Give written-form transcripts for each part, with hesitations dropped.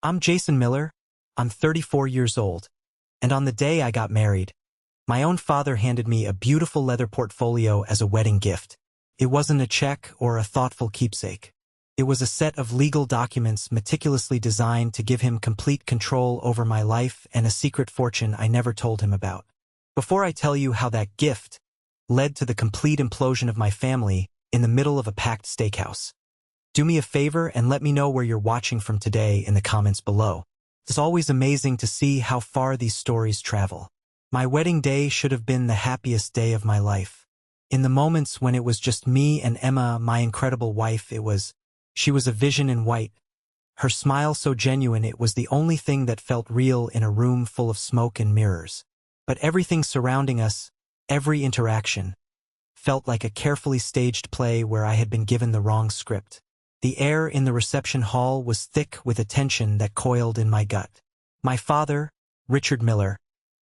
I'm Jason Miller. I'm 34 years old. And on the day I got married, my own father handed me a beautiful leather portfolio as a wedding gift. It wasn't a check or a thoughtful keepsake. It was a set of legal documents meticulously designed to give him complete control over my life and a secret fortune I never told him about. Before I tell you how that gift led to the complete implosion of my family in the middle of a packed steakhouse, do me a favor and let me know where you're watching from today in the comments below. It's always amazing to see how far these stories travel. My wedding day should have been the happiest day of my life. In the moments when it was just me and Emma, my incredible wife, she was a vision in white. Her smile so genuine it was the only thing that felt real in a room full of smoke and mirrors. But everything surrounding us, every interaction, felt like a carefully staged play where I had been given the wrong script. The air in the reception hall was thick with a tension that coiled in my gut. My father, Richard Miller,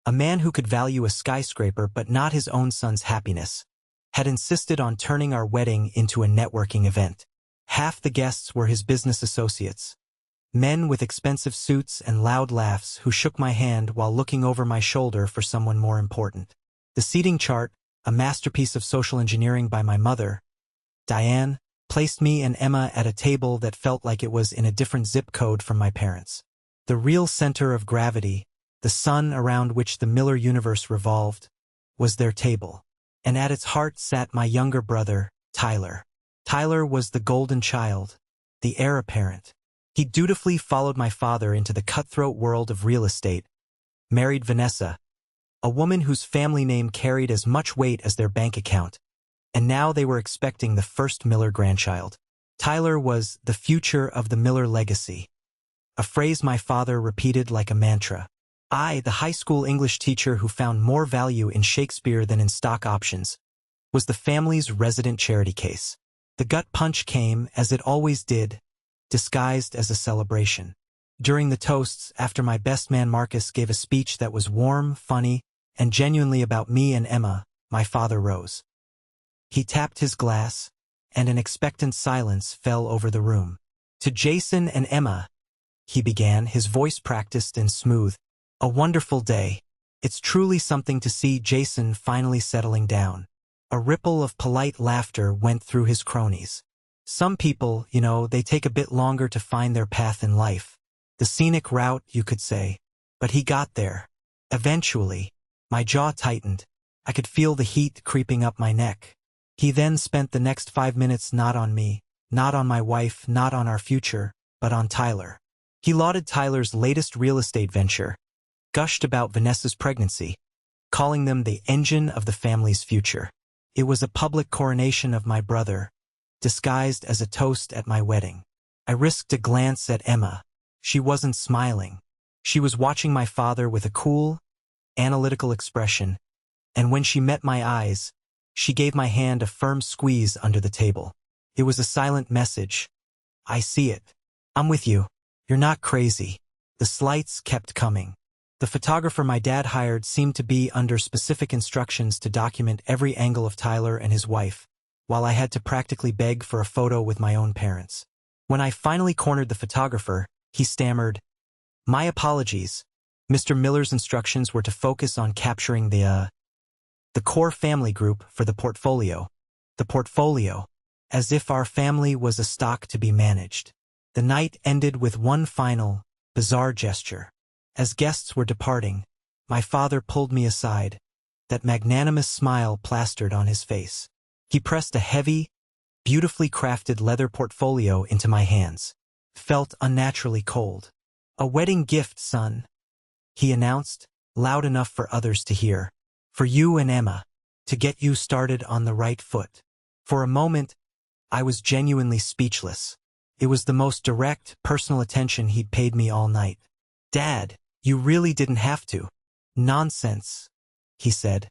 a man who could value a skyscraper but not his own son's happiness, had insisted on turning our wedding into a networking event. Half the guests were his business associates, men with expensive suits and loud laughs who shook my hand while looking over my shoulder for someone more important. The seating chart, a masterpiece of social engineering by my mother, Diane, placed me and Emma at a table that felt like it was in a different zip code from my parents. The real center of gravity, the sun around which the Miller universe revolved, was their table. And at its heart sat my younger brother, Tyler. Tyler was the golden child, the heir apparent. He dutifully followed my father into the cutthroat world of real estate, married Vanessa, a woman whose family name carried as much weight as their bank account, and now they were expecting the first Miller grandchild. Tyler was the future of the Miller legacy, a phrase my father repeated like a mantra. I, the high school English teacher who found more value in Shakespeare than in stock options, was the family's resident charity case. The gut punch came, as it always did, disguised as a celebration. During the toasts, after my best man Marcus gave a speech that was warm, funny, and genuinely about me and Emma, my father rose. He tapped his glass, and an expectant silence fell over the room. To Jason and Emma, he began, his voice practiced and smooth. A wonderful day. It's truly something to see Jason finally settling down. A ripple of polite laughter went through his cronies. Some people, they take a bit longer to find their path in life. The scenic route, you could say. But he got there. Eventually. My jaw tightened. I could feel the heat creeping up my neck. He then spent the next 5 minutes not on me, not on my wife, not on our future, but on Tyler. He lauded Tyler's latest real estate venture, gushed about Vanessa's pregnancy, calling them the engine of the family's future. It was a public coronation of my brother, disguised as a toast at my wedding. I risked a glance at Emma. She wasn't smiling. She was watching my father with a cool, analytical expression, and when she met my eyes, she gave my hand a firm squeeze under the table. It was a silent message. I see it. I'm with you. You're not crazy. The slights kept coming. The photographer my dad hired seemed to be under specific instructions to document every angle of Tyler and his wife, while I had to practically beg for a photo with my own parents. When I finally cornered the photographer, he stammered, "My apologies. Mr. Miller's instructions were to focus on capturing the core family group for the portfolio. The portfolio, as if our family was a stock to be managed." The night ended with one final, bizarre gesture. As guests were departing, my father pulled me aside, that magnanimous smile plastered on his face. He pressed a heavy, beautifully crafted leather portfolio into my hands. Felt unnaturally cold. "A wedding gift, son," he announced, loud enough for others to hear. "For you and Emma, to get you started on the right foot." For a moment, I was genuinely speechless. It was the most direct, personal attention he'd paid me all night. "Dad, you really didn't have to." "Nonsense," he said,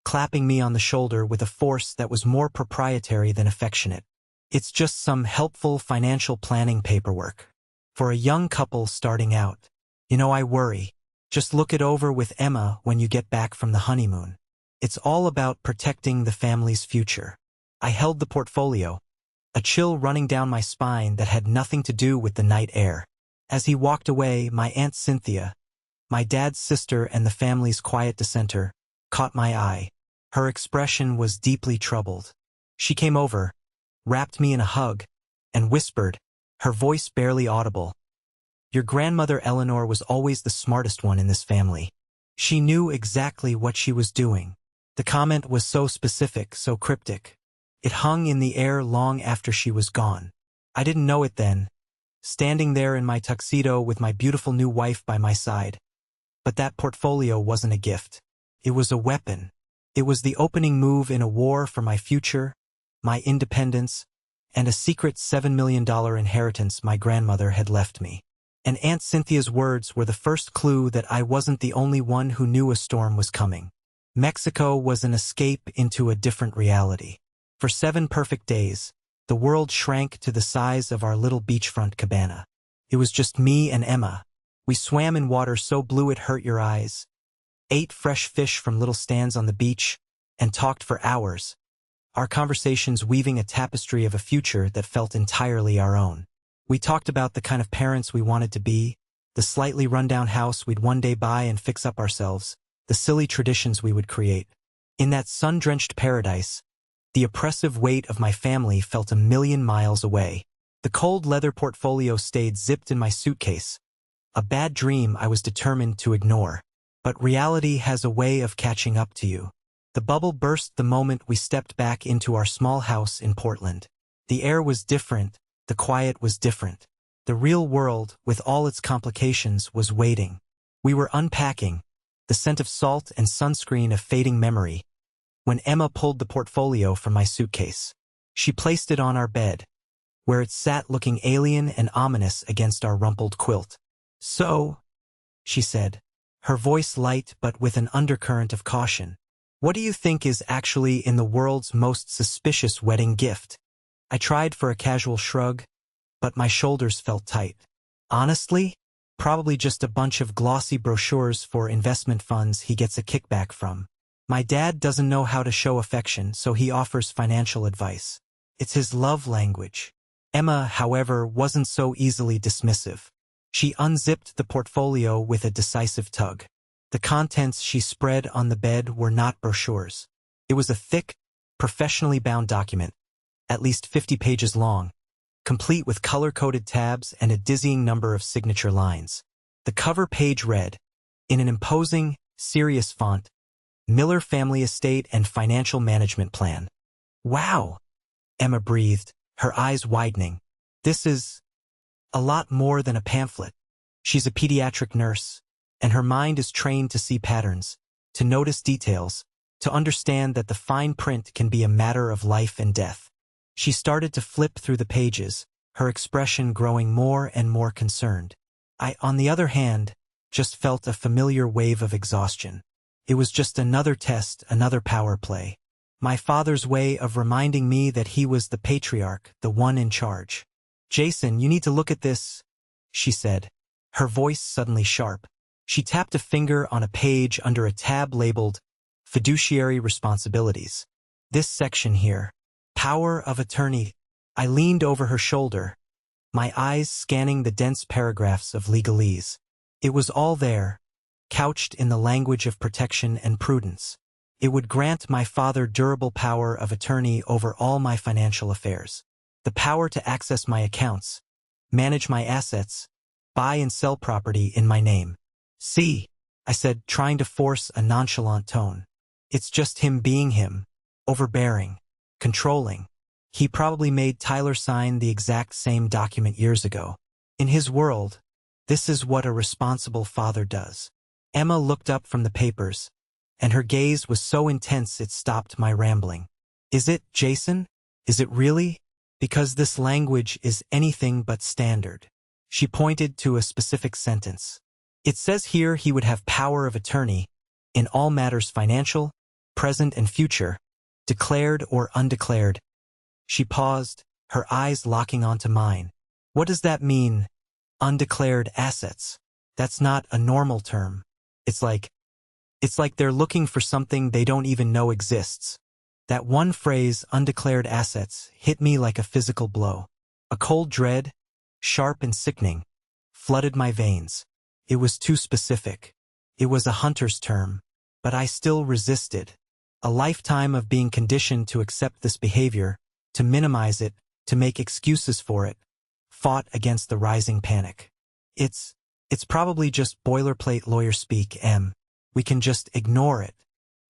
clapping me on the shoulder with a force that was more proprietary than affectionate. "It's just some helpful financial planning paperwork. For a young couple starting out. I worry. Just look it over with Emma when you get back from the honeymoon. It's all about protecting the family's future." I held the portfolio, a chill running down my spine that had nothing to do with the night air. As he walked away, my Aunt Cynthia, my dad's sister and the family's quiet dissenter, caught my eye. Her expression was deeply troubled. She came over, wrapped me in a hug, and whispered, her voice barely audible, "Your grandmother Eleanor was always the smartest one in this family. She knew exactly what she was doing." The comment was so specific, so cryptic. It hung in the air long after she was gone. I didn't know it then, standing there in my tuxedo with my beautiful new wife by my side. But that portfolio wasn't a gift. It was a weapon. It was the opening move in a war for my future, my independence, and a secret $7 million inheritance my grandmother had left me. And Aunt Cynthia's words were the first clue that I wasn't the only one who knew a storm was coming. Mexico was an escape into a different reality. For 7 perfect days, the world shrank to the size of our little beachfront cabana. It was just me and Emma. We swam in water so blue it hurt your eyes, ate fresh fish from little stands on the beach, and talked for hours, our conversations weaving a tapestry of a future that felt entirely our own. We talked about the kind of parents we wanted to be, the slightly rundown house we'd one day buy and fix up ourselves, the silly traditions we would create. In that sun-drenched paradise, the oppressive weight of my family felt a million miles away. The cold leather portfolio stayed zipped in my suitcase, a bad dream I was determined to ignore. But reality has a way of catching up to you. The bubble burst the moment we stepped back into our small house in Portland. The air was different, the quiet was different. The real world, with all its complications, was waiting. We were unpacking, the scent of salt and sunscreen a fading memory, when Emma pulled the portfolio from my suitcase. She placed it on our bed, where it sat looking alien and ominous against our rumpled quilt. "So," she said, her voice light but with an undercurrent of caution, "what do you think is actually in the world's most suspicious wedding gift?" I tried for a casual shrug, but my shoulders felt tight. "Honestly, probably just a bunch of glossy brochures for investment funds he gets a kickback from. My dad doesn't know how to show affection, so he offers financial advice. It's his love language." Emma, however, wasn't so easily dismissive. She unzipped the portfolio with a decisive tug. The contents she spread on the bed were not brochures. It was a thick, professionally bound document, at least 50 pages long, complete with color-coded tabs and a dizzying number of signature lines. The cover page read, in an imposing, serious font, "Miller Family Estate and Financial Management Plan." "Wow," Emma breathed, her eyes widening. "This is a lot more than a pamphlet." She's a pediatric nurse, and her mind is trained to see patterns, to notice details, to understand that the fine print can be a matter of life and death. She started to flip through the pages, her expression growing more and more concerned. I, on the other hand, just felt a familiar wave of exhaustion. It was just another test, another power play. My father's way of reminding me that he was the patriarch, the one in charge. "Jason, you need to look at this," she said, her voice suddenly sharp. She tapped a finger on a page under a tab labeled Fiduciary Responsibilities. "This section here, Power of Attorney." I leaned over her shoulder, my eyes scanning the dense paragraphs of legalese. It was all there, couched in the language of protection and prudence. It would grant my father durable power of attorney over all my financial affairs. The power to access my accounts, manage my assets, buy and sell property in my name. "See," I said, trying to force a nonchalant tone. "It's just him being him, overbearing, controlling. He probably made Tyler sign the exact same document years ago. In his world, this is what a responsible father does." Emma looked up from the papers, and her gaze was so intense it stopped my rambling. "Is it, Jason? Is it really? Because this language is anything but standard." She pointed to a specific sentence. "It says here he would have power of attorney in all matters financial, present and future, declared or undeclared." She paused, her eyes locking onto mine. "What does that mean, undeclared assets? That's not a normal term. It's like they're looking for something they don't even know exists." That one phrase, undeclared assets, hit me like a physical blow. A cold dread, sharp and sickening, flooded my veins. It was too specific. It was a hunter's term, but I still resisted. A lifetime of being conditioned to accept this behavior, to minimize it, to make excuses for it, fought against the rising panic. It's probably just boilerplate lawyer speak, Em. We can just ignore it.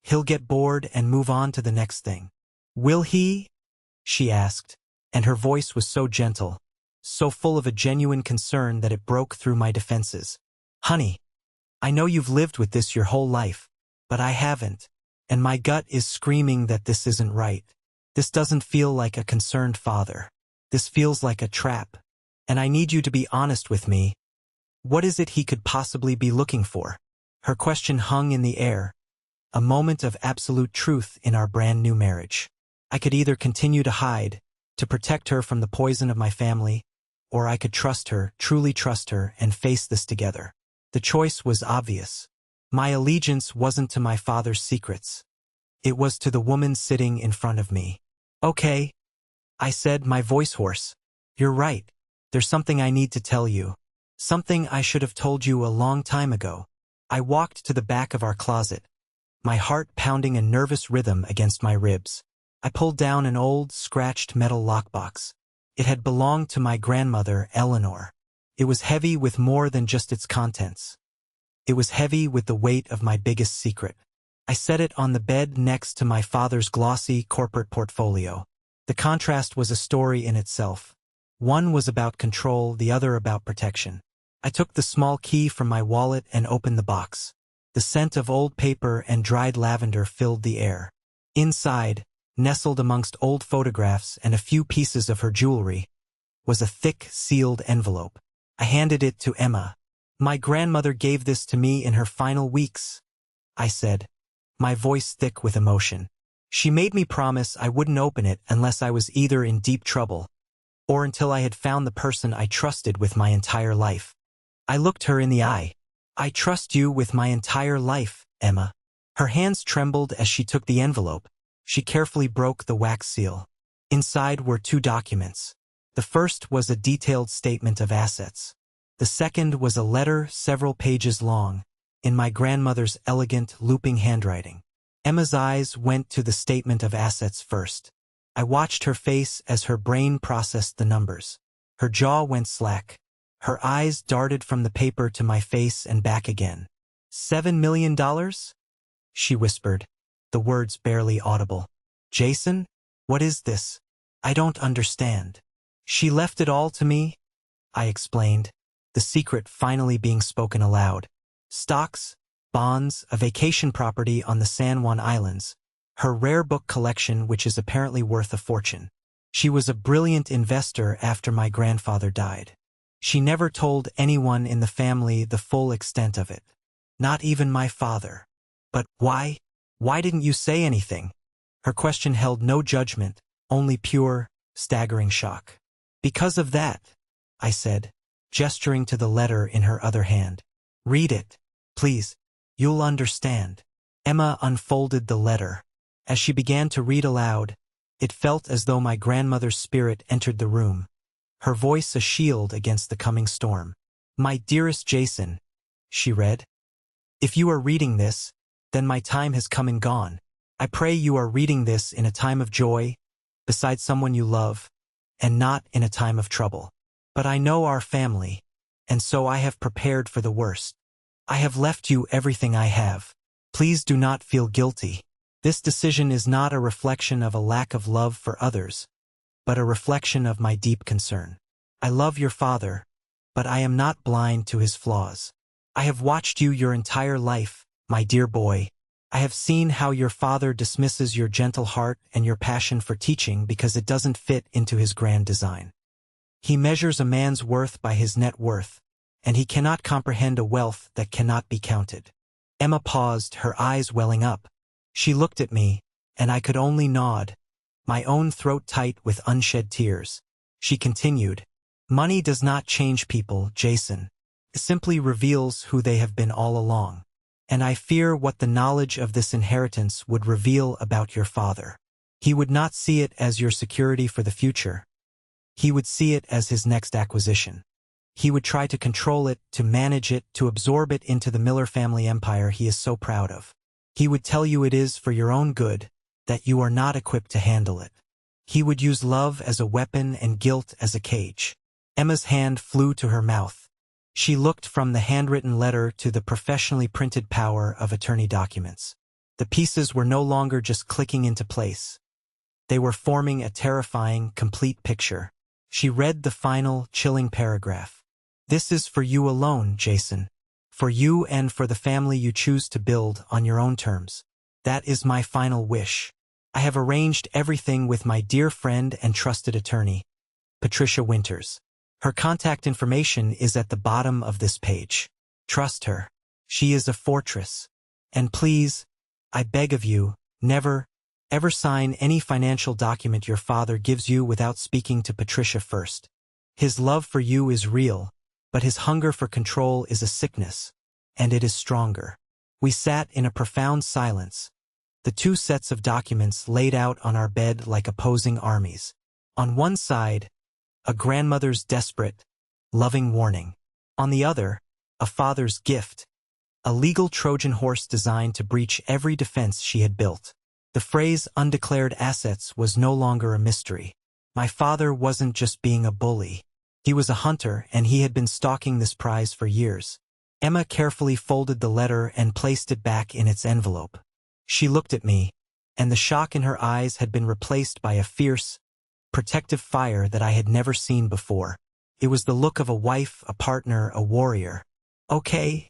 He'll get bored and move on to the next thing. Will he? She asked, and her voice was so gentle, so full of a genuine concern that it broke through my defenses. Honey, I know you've lived with this your whole life, but I haven't, and my gut is screaming that this isn't right. This doesn't feel like a concerned father. This feels like a trap, and I need you to be honest with me. What is it he could possibly be looking for? Her question hung in the air, a moment of absolute truth in our brand new marriage. I could either continue to hide, to protect her from the poison of my family, or I could trust her, truly trust her, and face this together. The choice was obvious. My allegiance wasn't to my father's secrets. It was to the woman sitting in front of me. Okay, I said, my voice hoarse. You're right. There's something I need to tell you. Something I should have told you a long time ago. I walked to the back of our closet, my heart pounding a nervous rhythm against my ribs. I pulled down an old, scratched metal lockbox. It had belonged to my grandmother, Eleanor. It was heavy with more than just its contents. It was heavy with the weight of my biggest secret. I set it on the bed next to my father's glossy corporate portfolio. The contrast was a story in itself. One was about control, the other about protection. I took the small key from my wallet and opened the box. The scent of old paper and dried lavender filled the air. Inside, nestled amongst old photographs and a few pieces of her jewelry, was a thick, sealed envelope. I handed it to Emma. My grandmother gave this to me in her final weeks, I said, my voice thick with emotion. She made me promise I wouldn't open it unless I was either in deep trouble or until I had found the person I trusted with my entire life. I looked her in the eye. I trust you with my entire life, Emma. Her hands trembled as she took the envelope. She carefully broke the wax seal. Inside were 2 documents. The first was a detailed statement of assets. The second was a letter several pages long, in my grandmother's elegant, looping handwriting. Emma's eyes went to the statement of assets first. I watched her face as her brain processed the numbers. Her jaw went slack. Her eyes darted from the paper to my face and back again. $7 million? She whispered, the words barely audible. Jason, what is this? I don't understand. She left it all to me, I explained, the secret finally being spoken aloud. Stocks, bonds, a vacation property on the San Juan Islands, her rare book collection which is apparently worth a fortune. She was a brilliant investor after my grandfather died. She never told anyone in the family the full extent of it. Not even my father. But why? Why didn't you say anything? Her question held no judgment, only pure, staggering shock. Because of that, I said, gesturing to the letter in her other hand. Read it, please. You'll understand. Emma unfolded the letter. As she began to read aloud, it felt as though my grandmother's spirit entered the room, her voice a shield against the coming storm. My dearest Jason, she read. If you are reading this, then my time has come and gone. I pray you are reading this in a time of joy, beside someone you love, and not in a time of trouble. But I know our family, and so I have prepared for the worst. I have left you everything I have. Please do not feel guilty. This decision is not a reflection of a lack of love for others, but a reflection of my deep concern. I love your father, but I am not blind to his flaws. I have watched you your entire life, my dear boy. I have seen how your father dismisses your gentle heart and your passion for teaching because it doesn't fit into his grand design. He measures a man's worth by his net worth, and he cannot comprehend a wealth that cannot be counted. Emma paused, her eyes welling up. She looked at me, and I could only nod, my own throat tight with unshed tears. She continued, Money does not change people, Jason. It simply reveals who they have been all along. And I fear what the knowledge of this inheritance would reveal about your father. He would not see it as your security for the future. He would see it as his next acquisition. He would try to control it, to manage it, to absorb it into the Miller family empire he is so proud of. He would tell you it is for your own good, that you are not equipped to handle it. He would use love as a weapon and guilt as a cage. Emma's hand flew to her mouth. She looked from the handwritten letter to the professionally printed power of attorney documents. The pieces were no longer just clicking into place. They were forming a terrifying, complete picture. She read the final, chilling paragraph. This is for you alone, Jason. For you and for the family you choose to build on your own terms. That is my final wish. I have arranged everything with my dear friend and trusted attorney, Patricia Winters. Her contact information is at the bottom of this page. Trust her. She is a fortress. And please, I beg of you, never, ever sign any financial document your father gives you without speaking to Patricia first. His love for you is real, but his hunger for control is a sickness, and it is stronger. We sat in a profound silence, the two sets of documents laid out on our bed like opposing armies. On one side, a grandmother's desperate, loving warning. On the other, a father's gift, a legal Trojan horse designed to breach every defense she had built. The phrase undeclared assets was no longer a mystery. My father wasn't just being a bully. He was a hunter, and he had been stalking this prize for years. Emma carefully folded the letter and placed it back in its envelope. She looked at me, and the shock in her eyes had been replaced by a fierce, protective fire that I had never seen before. It was the look of a wife, a partner, a warrior. Okay,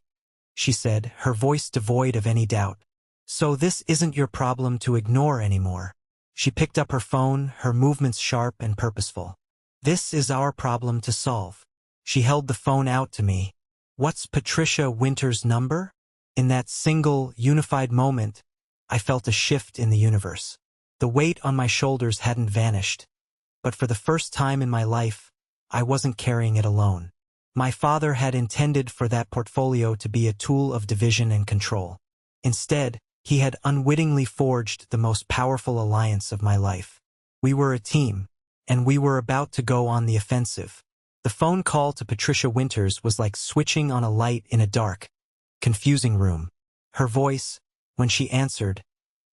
she said, her voice devoid of any doubt. So this isn't your problem to ignore anymore. She picked up her phone, her movements sharp and purposeful. This is our problem to solve. She held the phone out to me. What's Patricia Winters' number? In that single, unified moment, I felt a shift in the universe. The weight on my shoulders hadn't vanished. But for the first time in my life, I wasn't carrying it alone. My father had intended for that portfolio to be a tool of division and control. Instead, he had unwittingly forged the most powerful alliance of my life. We were a team, and we were about to go on the offensive. The phone call to Patricia Winters was like switching on a light in a dark, confusing room. Her voice, when she answered,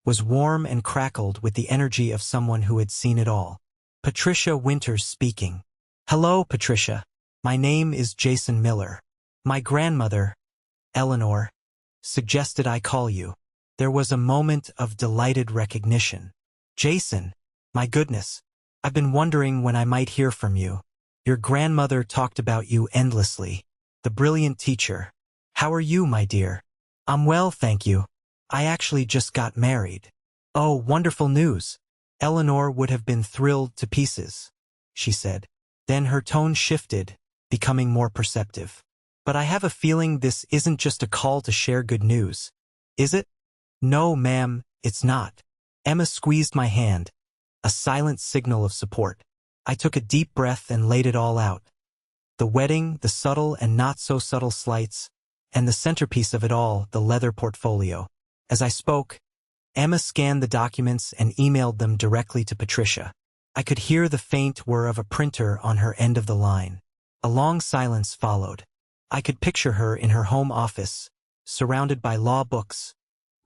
was warm and crackled with the energy of someone who had seen it all. Patricia Winters speaking. Hello, Patricia. My name is Jason Miller. My grandmother, Eleanor, suggested I call you. There was a moment of delighted recognition. Jason, my goodness. I've been wondering when I might hear from you. Your grandmother talked about you endlessly. The brilliant teacher. How are you, my dear? I'm well, thank you. I actually just got married. Oh, wonderful news. Eleanor would have been thrilled to pieces, she said. Then her tone shifted, becoming more perceptive. But I have a feeling this isn't just a call to share good news. Is it? No, ma'am, it's not. Emma squeezed my hand, a silent signal of support. I took a deep breath and laid it all out. The wedding, the subtle and not so subtle slights, and the centerpiece of it all, the leather portfolio. As I spoke, Emma scanned the documents and emailed them directly to Patricia. I could hear the faint whir of a printer on her end of the line. A long silence followed. I could picture her in her home office, surrounded by law books,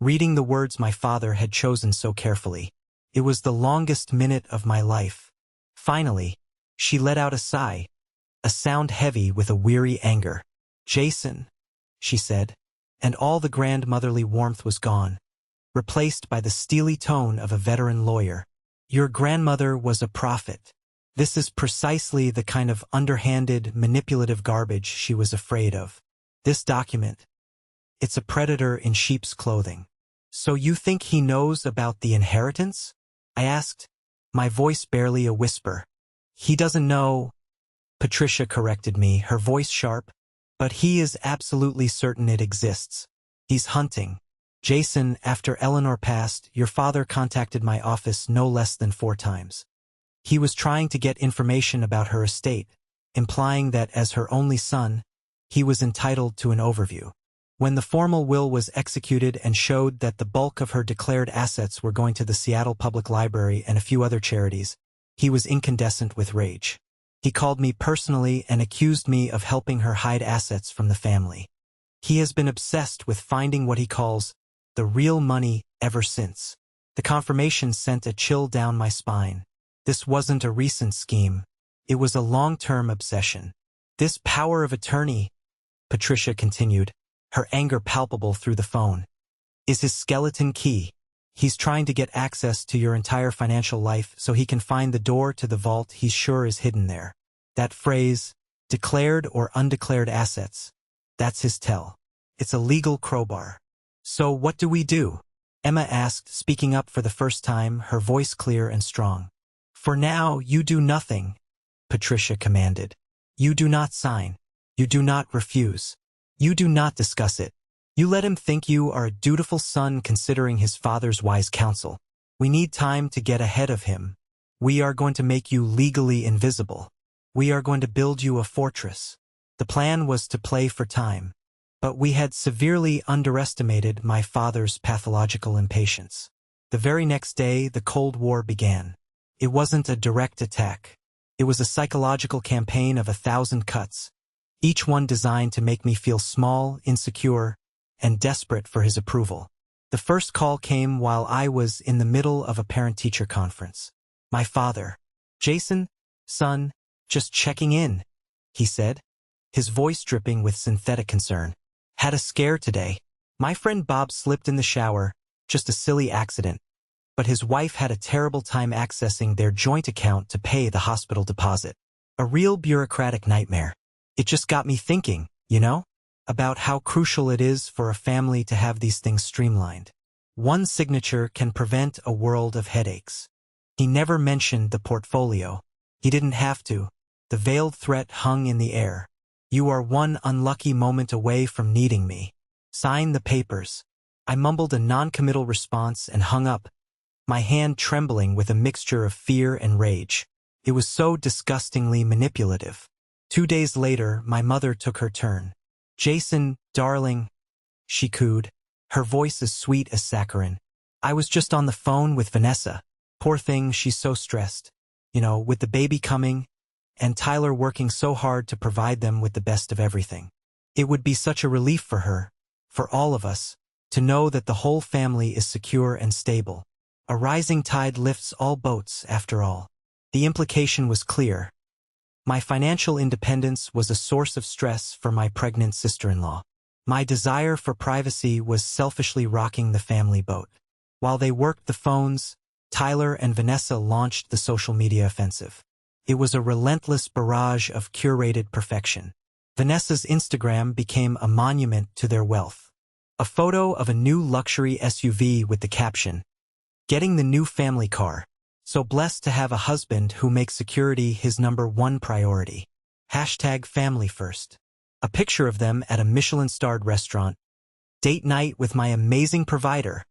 reading the words my father had chosen so carefully. It was the longest minute of my life. Finally, she let out a sigh, a sound heavy with a weary anger. Jason, she said, and all the grandmotherly warmth was gone, replaced by the steely tone of a veteran lawyer. Your grandmother was a prophet. This is precisely the kind of underhanded, manipulative garbage she was afraid of. This document, it's a predator in sheep's clothing. So you think he knows about the inheritance? I asked, my voice barely a whisper. He doesn't know, Patricia corrected me, her voice sharp, but he is absolutely certain it exists. He's hunting. Jason, after Eleanor passed, your father contacted my office no less than 4 times. He was trying to get information about her estate, implying that as her only son, he was entitled to an overview. When the formal will was executed and showed that the bulk of her declared assets were going to the Seattle Public Library and a few other charities, he was incandescent with rage. He called me personally and accused me of helping her hide assets from the family. He has been obsessed with finding what he calls the real money ever since. The confirmation sent a chill down my spine. This wasn't a recent scheme. It was a long-term obsession. This power of attorney, Patricia continued, her anger palpable through the phone, is his skeleton key. He's trying to get access to your entire financial life so he can find the door to the vault he's sure is hidden there. That phrase, declared or undeclared assets, that's his tell. It's a legal crowbar. So what do we do? Emma asked, speaking up for the first time, her voice clear and strong. For now, you do nothing, Patricia commanded. You do not sign. You do not refuse. You do not discuss it. You let him think you are a dutiful son considering his father's wise counsel. We need time to get ahead of him. We are going to make you legally invisible. We are going to build you a fortress. The plan was to play for time. But we had severely underestimated my father's pathological impatience. The very next day, the Cold War began. It wasn't a direct attack. It was a psychological campaign of 1,000 cuts, each one designed to make me feel small, insecure, and desperate for his approval. The first call came while I was in the middle of a parent-teacher conference. My father, Jason, son, just checking in, he said, his voice dripping with synthetic concern. Had a scare today. My friend Bob slipped in the shower, just a silly accident. But his wife had a terrible time accessing their joint account to pay the hospital deposit. A real bureaucratic nightmare. It just got me thinking, about how crucial it is for a family to have these things streamlined. One signature can prevent a world of headaches. He never mentioned the portfolio. He didn't have to. The veiled threat hung in the air. You are one unlucky moment away from needing me. Sign the papers. I mumbled a non-committal response and hung up, my hand trembling with a mixture of fear and rage. It was so disgustingly manipulative. 2 days later, my mother took her turn. Jason, darling, she cooed, her voice as sweet as saccharin. I was just on the phone with Vanessa. Poor thing, she's so stressed. With the baby coming, and Tyler working so hard to provide them with the best of everything. It would be such a relief for her, for all of us, to know that the whole family is secure and stable. A rising tide lifts all boats, after all. The implication was clear. My financial independence was a source of stress for my pregnant sister-in-law. My desire for privacy was selfishly rocking the family boat. While they worked the phones, Tyler and Vanessa launched the social media offensive. It was a relentless barrage of curated perfection. Vanessa's Instagram became a monument to their wealth. A photo of a new luxury SUV with the caption, "Getting the new family car. So blessed to have a husband who makes security his #1 priority. #family first." A picture of them at a Michelin-starred restaurant. Date night with my amazing provider.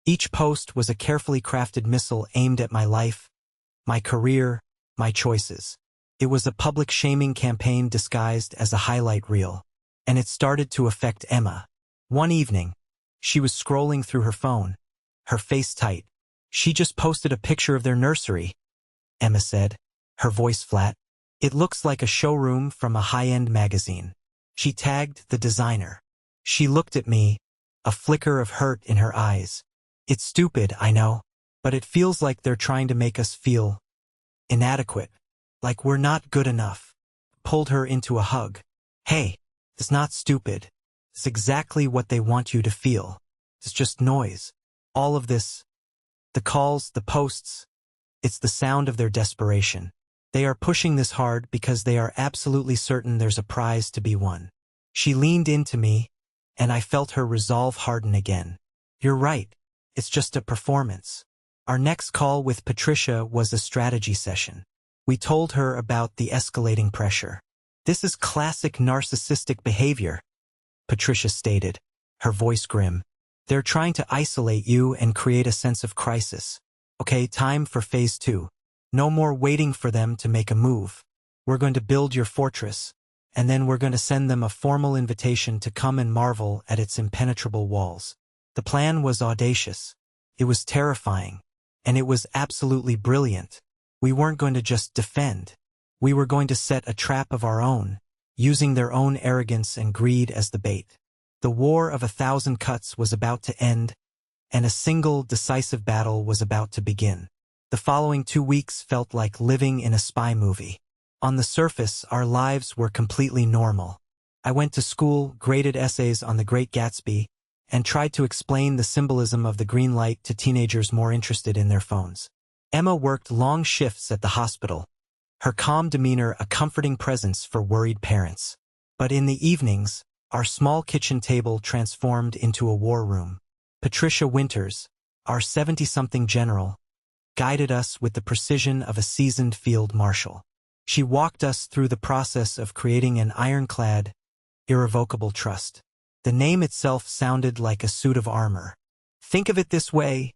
Each post was a carefully crafted missile aimed at my life, my career, my choices. It was a public shaming campaign disguised as a highlight reel. And it started to affect Emma. One evening, she was scrolling through her phone, her face tight. She just posted a picture of their nursery, Emma said, her voice flat. It looks like a showroom from a high-end magazine. She tagged the designer. She looked at me, a flicker of hurt in her eyes. It's stupid, I know, but it feels like they're trying to make us feel inadequate, like we're not good enough. Pulled her into a hug. Hey, it's not stupid. It's exactly what they want you to feel. It's just noise. All of this, the calls, the posts, it's the sound of their desperation. They are pushing this hard because they are absolutely certain there's a prize to be won. She leaned into me, and I felt her resolve harden again. You're right. It's just a performance. Our next call with Patricia was a strategy session. We told her about the escalating pressure. This is classic narcissistic behavior, Patricia stated, her voice grim. They're trying to isolate you and create a sense of crisis. Okay, time for phase 2. No more waiting for them to make a move. We're going to build your fortress, and then we're going to send them a formal invitation to come and marvel at its impenetrable walls. The plan was audacious. It was terrifying. And it was absolutely brilliant. We weren't going to just defend. We were going to set a trap of our own, using their own arrogance and greed as the bait. The war of 1,000 cuts was about to end, and a single decisive battle was about to begin. The following 2 weeks felt like living in a spy movie. On the surface, our lives were completely normal. I went to school, graded essays on The Great Gatsby, and tried to explain the symbolism of the green light to teenagers more interested in their phones. Emma worked long shifts at the hospital, her calm demeanor a comforting presence for worried parents. But in the evenings, our small kitchen table transformed into a war room. Patricia Winters, our 70-something general, guided us with the precision of a seasoned field marshal. She walked us through the process of creating an ironclad, irrevocable trust. The name itself sounded like a suit of armor. "Think of it this way,"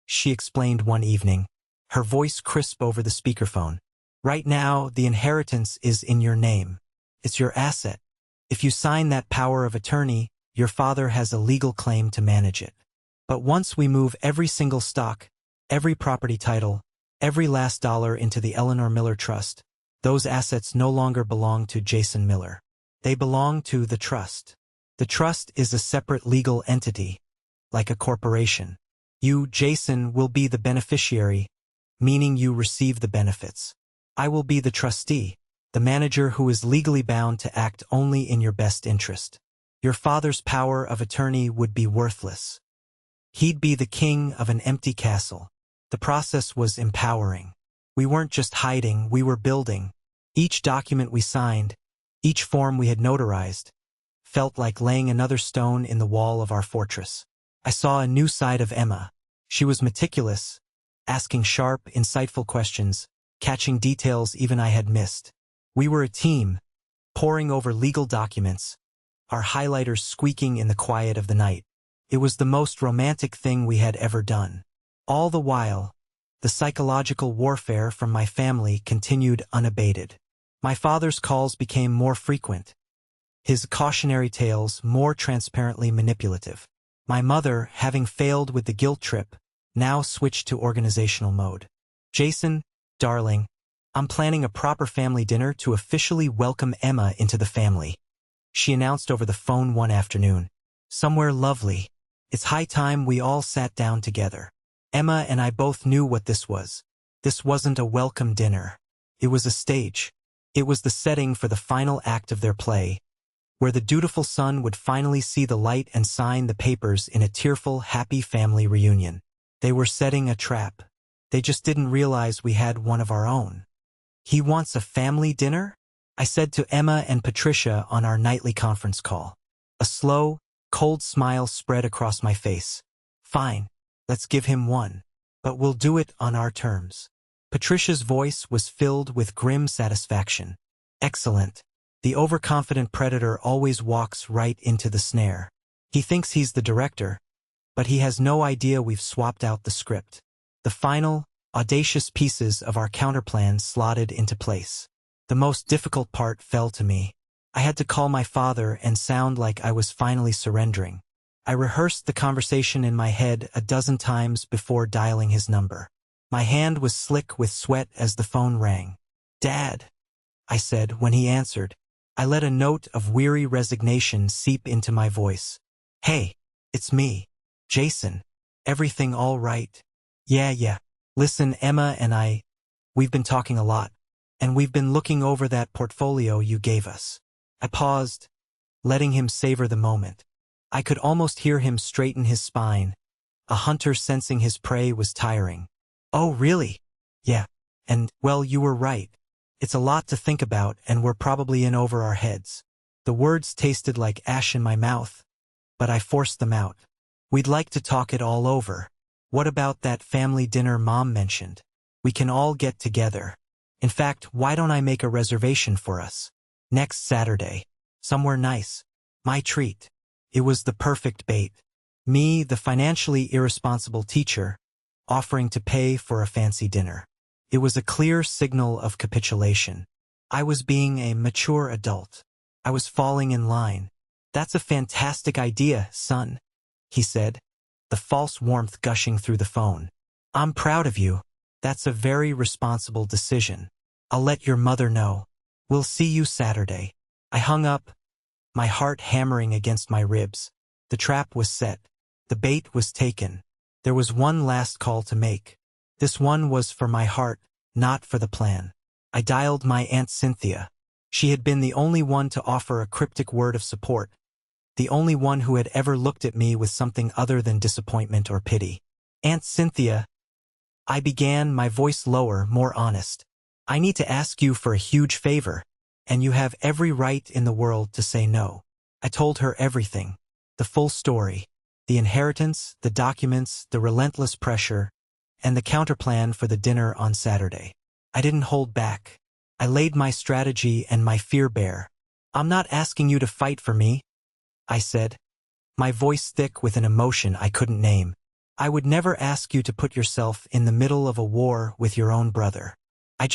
she explained one evening, her voice crisp over the speakerphone. "Right now, the inheritance is in your name. It's your asset. If you sign that power of attorney, your father has a legal claim to manage it. But once we move every single stock, every property title, every last dollar into the Eleanor Miller Trust, those assets no longer belong to Jason Miller. They belong to the trust. The trust is a separate legal entity, like a corporation. You, Jason, will be the beneficiary, meaning you receive the benefits. I will be the trustee, the manager who is legally bound to act only in your best interest. Your father's power of attorney would be worthless. He'd be the king of an empty castle." The process was empowering. We weren't just hiding, we were building. Each document we signed, each form we had notarized, felt like laying another stone in the wall of our fortress. I saw a new side of Emma. She was meticulous, asking sharp, insightful questions, catching details even I had missed. We were a team, poring over legal documents, our highlighters squeaking in the quiet of the night. It was the most romantic thing we had ever done. All the while, the psychological warfare from my family continued unabated. My father's calls became more frequent, his cautionary tales more transparently manipulative. My mother, having failed with the guilt trip, now switched to organizational mode. "Jason, darling, I'm planning a proper family dinner to officially welcome Emma into the family," she announced over the phone one afternoon. "Somewhere lovely. It's high time we all sat down together." Emma and I both knew what this was. This wasn't a welcome dinner. It was a stage. It was the setting for the final act of their play, where the dutiful son would finally see the light and sign the papers in a tearful, happy family reunion. They were setting a trap. They just didn't realize we had one of our own. "He wants a family dinner?" I said to Emma and Patricia on our nightly conference call. A slow, cold smile spread across my face. "Fine, let's give him one. But we'll do it on our terms." Patricia's voice was filled with grim satisfaction. "Excellent. The overconfident predator always walks right into the snare. He thinks he's the director, but he has no idea we've swapped out the script." The final, audacious pieces of our counterplan slotted into place. The most difficult part fell to me. I had to call my father and sound like I was finally surrendering. I rehearsed the conversation in my head a dozen times before dialing his number. My hand was slick with sweat as the phone rang. "Dad," I said when he answered. I let a note of weary resignation seep into my voice. "Hey, it's me, Jason. Everything all right?" Yeah. Listen, Emma and we've been talking a lot, and we've been looking over that portfolio you gave us." I paused, letting him savor the moment. I could almost hear him straighten his spine, a hunter sensing his prey was tiring. "Oh, really?" "Yeah. And, well, you were right. It's a lot to think about, and we're probably in over our heads." The words tasted like ash in my mouth, but I forced them out. "We'd like to talk it all over. What about that family dinner Mom mentioned? We can all get together. In fact, why don't I make a reservation for us? Next Saturday. Somewhere nice. My treat." It was the perfect bait. Me, the financially irresponsible teacher, offering to pay for a fancy dinner. It was a clear signal of capitulation. I was being a mature adult. I was falling in line. "That's a fantastic idea, son," he said, the false warmth gushing through the phone. "I'm proud of you. That's a very responsible decision." I'll let your mother know. We'll see you Saturday. I hung up, my heart hammering against my ribs. The trap was set. The bait was taken. There was one last call to make. This one was for my heart, not for the plan. I dialed my Aunt Cynthia. She had been the only one to offer a cryptic word of support, the only one who had ever looked at me with something other than disappointment or pity. Aunt Cynthia, I began, my voice lower, more honest. I need to ask you for a huge favor, and you have every right in the world to say no. I told her everything, the full story, the inheritance, the documents, the relentless pressure, and the counterplan for the dinner on Saturday. I didn't hold back. I laid my strategy and my fear bare. I'm not asking you to fight for me, I said, my voice thick with an emotion I couldn't name. I would never ask you to put yourself in the middle of a war with your own brother. I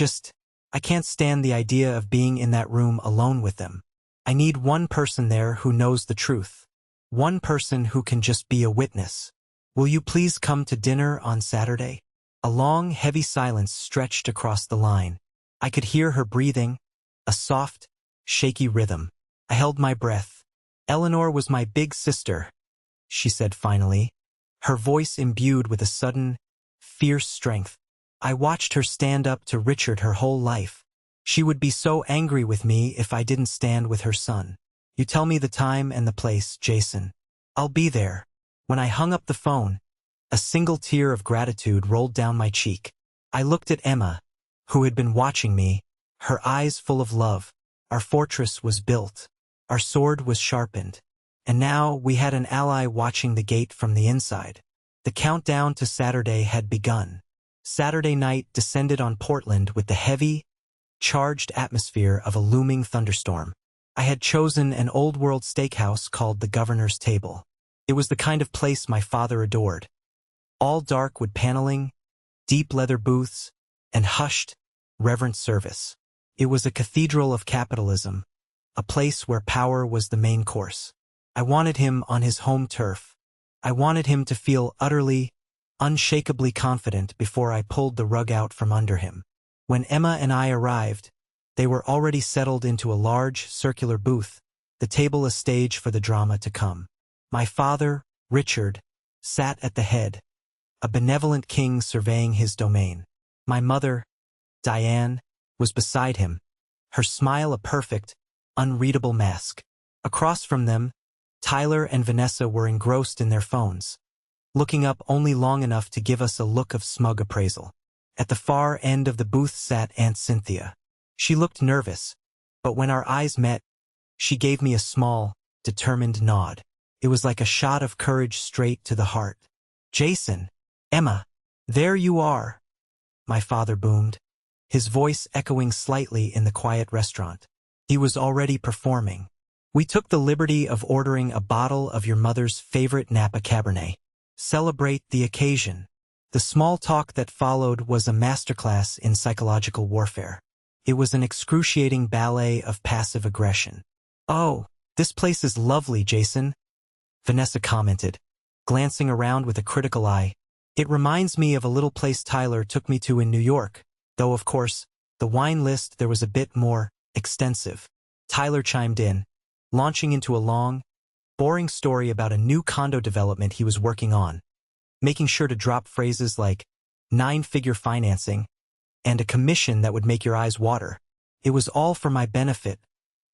can't stand the idea of being in that room alone with them. I need one person there who knows the truth. One person who can just be a witness. Will you please come to dinner on Saturday? A long, heavy silence stretched across the line. I could hear her breathing, a soft, shaky rhythm. I held my breath. Eleanor was my big sister, she said finally, her voice imbued with a sudden, fierce strength. I watched her stand up to Richard her whole life. She would be so angry with me if I didn't stand with her son. You tell me the time and the place, Jason. I'll be there. When I hung up the phone, a single tear of gratitude rolled down my cheek. I looked at Emma, who had been watching me, her eyes full of love. Our fortress was built. Our sword was sharpened. And now we had an ally watching the gate from the inside. The countdown to Saturday had begun. Saturday night descended on Portland with the heavy, charged atmosphere of a looming thunderstorm. I had chosen an old-world steakhouse called the Governor's Table. It was the kind of place my father adored. All dark wood paneling, deep leather booths, and hushed, reverent service. It was a cathedral of capitalism, a place where power was the main course. I wanted him on his home turf. I wanted him to feel utterly, unshakably confident before I pulled the rug out from under him. When Emma and I arrived, they were already settled into a large, circular booth, the table a stage for the drama to come. My father, Richard, sat at the head, a benevolent king surveying his domain. My mother, Diane, was beside him, her smile a perfect, unreadable mask. Across from them, Tyler and Vanessa were engrossed in their phones, looking up only long enough to give us a look of smug appraisal. At the far end of the booth sat Aunt Cynthia. She looked nervous, but when our eyes met, she gave me a small, determined nod. It was like a shot of courage straight to the heart. Jason, Emma, there you are, my father boomed, his voice echoing slightly in the quiet restaurant. He was already performing. We took the liberty of ordering a bottle of your mother's favorite Napa Cabernet. Celebrate the occasion. The small talk that followed was a masterclass in psychological warfare. It was an excruciating ballet of passive aggression. Oh, this place is lovely, Jason, Vanessa commented, glancing around with a critical eye. It reminds me of a little place Tyler took me to in New York, though of course, the wine list there was a bit more extensive. Tyler chimed in, launching into a long, boring story about a new condo development he was working on, making sure to drop phrases like 9-figure financing and a commission that would make your eyes water. It was all for my benefit,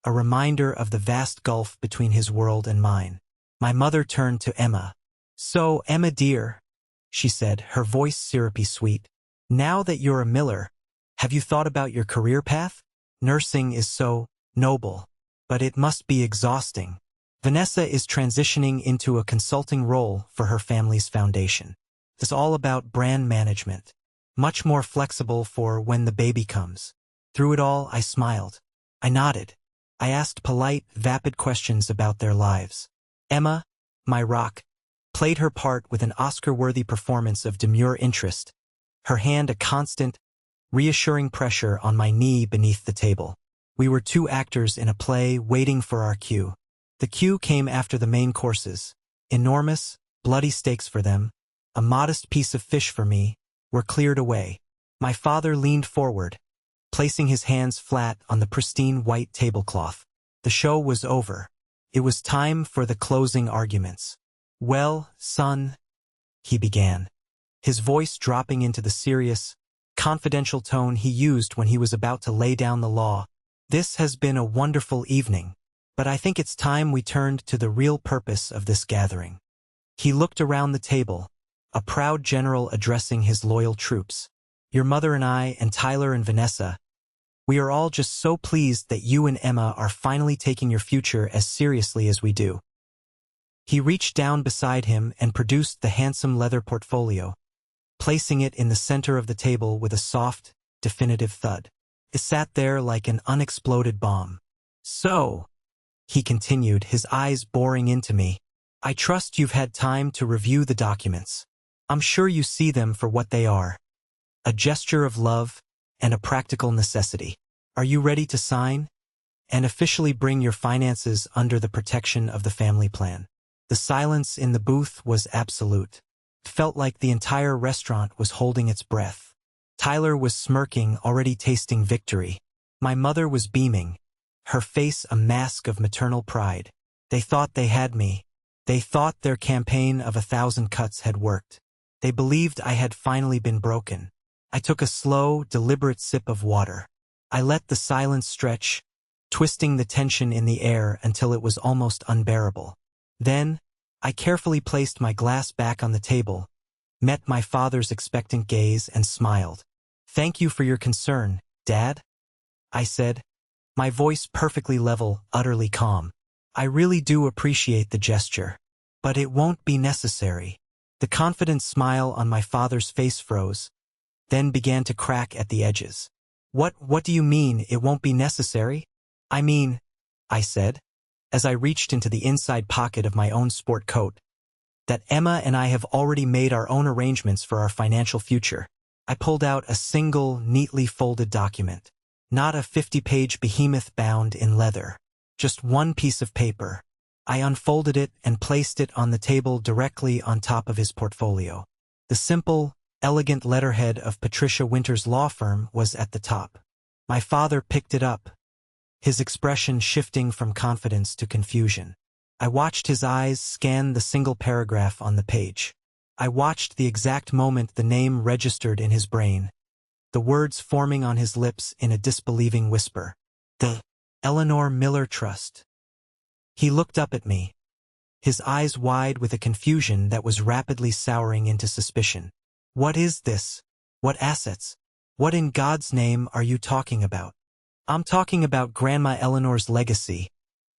a reminder of the vast gulf between his world and mine. My mother turned to Emma. So, Emma dear, she said, her voice syrupy sweet, now that you're a miller, have you thought about your career path? Nursing is so noble, but it must be exhausting. Vanessa is transitioning into a consulting role for her family's foundation. It's all about brand management, much more flexible for when the baby comes. Through it all, I smiled. I nodded. I asked polite, vapid questions about their lives. Emma, my rock, played her part with an Oscar-worthy performance of demure interest, her hand a constant, reassuring pressure on my knee beneath the table. We were two actors in a play waiting for our cue. The cue came after the main courses. Enormous, bloody steaks for them, a modest piece of fish for me, were cleared away. My father leaned forward, placing his hands flat on the pristine white tablecloth. The show was over. It was time for the closing arguments. "Well, son," he began, his voice dropping into the serious, confidential tone he used when he was about to lay down the law. "This has been a wonderful evening, but I think it's time we turned to the real purpose of this gathering." He looked around the table, a proud general addressing his loyal troops. "Your mother and I and Tyler and Vanessa, we are all just so pleased that you and Emma are finally taking your future as seriously as we do." He reached down beside him and produced the handsome leather portfolio, placing it in the center of the table with a soft, definitive thud. It sat there like an unexploded bomb. "So," he continued, his eyes boring into me, "I trust you've had time to review the documents. I'm sure you see them for what they are. A gesture of love and a practical necessity. Are you ready to sign and officially bring your finances under the protection of the family plan?" The silence in the booth was absolute. It felt like the entire restaurant was holding its breath. Tyler was smirking, already tasting victory. My mother was beaming, her face a mask of maternal pride. They thought they had me. They thought their campaign of 1,000 cuts had worked. They believed I had finally been broken. I took a slow, deliberate sip of water. I let the silence stretch, twisting the tension in the air until it was almost unbearable. Then, I carefully placed my glass back on the table, met my father's expectant gaze, and smiled. "Thank you for your concern, Dad," I said, my voice perfectly level, utterly calm. "I really do appreciate the gesture. But it won't be necessary." The confident smile on my father's face froze, then began to crack at the edges. What do you mean, it won't be necessary?" "I mean," I said, as I reached into the inside pocket of my own sport coat, "that Emma and I have already made our own arrangements for our financial future." I pulled out a single, neatly folded document. Not a 50-page behemoth bound in leather. Just one piece of paper. I unfolded it and placed it on the table directly on top of his portfolio. The simple, elegant letterhead of Patricia Winter's law firm was at the top. My father picked it up, his expression shifting from confidence to confusion. I watched his eyes scan the single paragraph on the page. I watched the exact moment the name registered in his brain, the words forming on his lips in a disbelieving whisper. "The Eleanor Miller Trust." He looked up at me, his eyes wide with a confusion that was rapidly souring into suspicion. "What is this? What assets? What in God's name are you talking about?" "I'm talking about Grandma Eleanor's legacy,"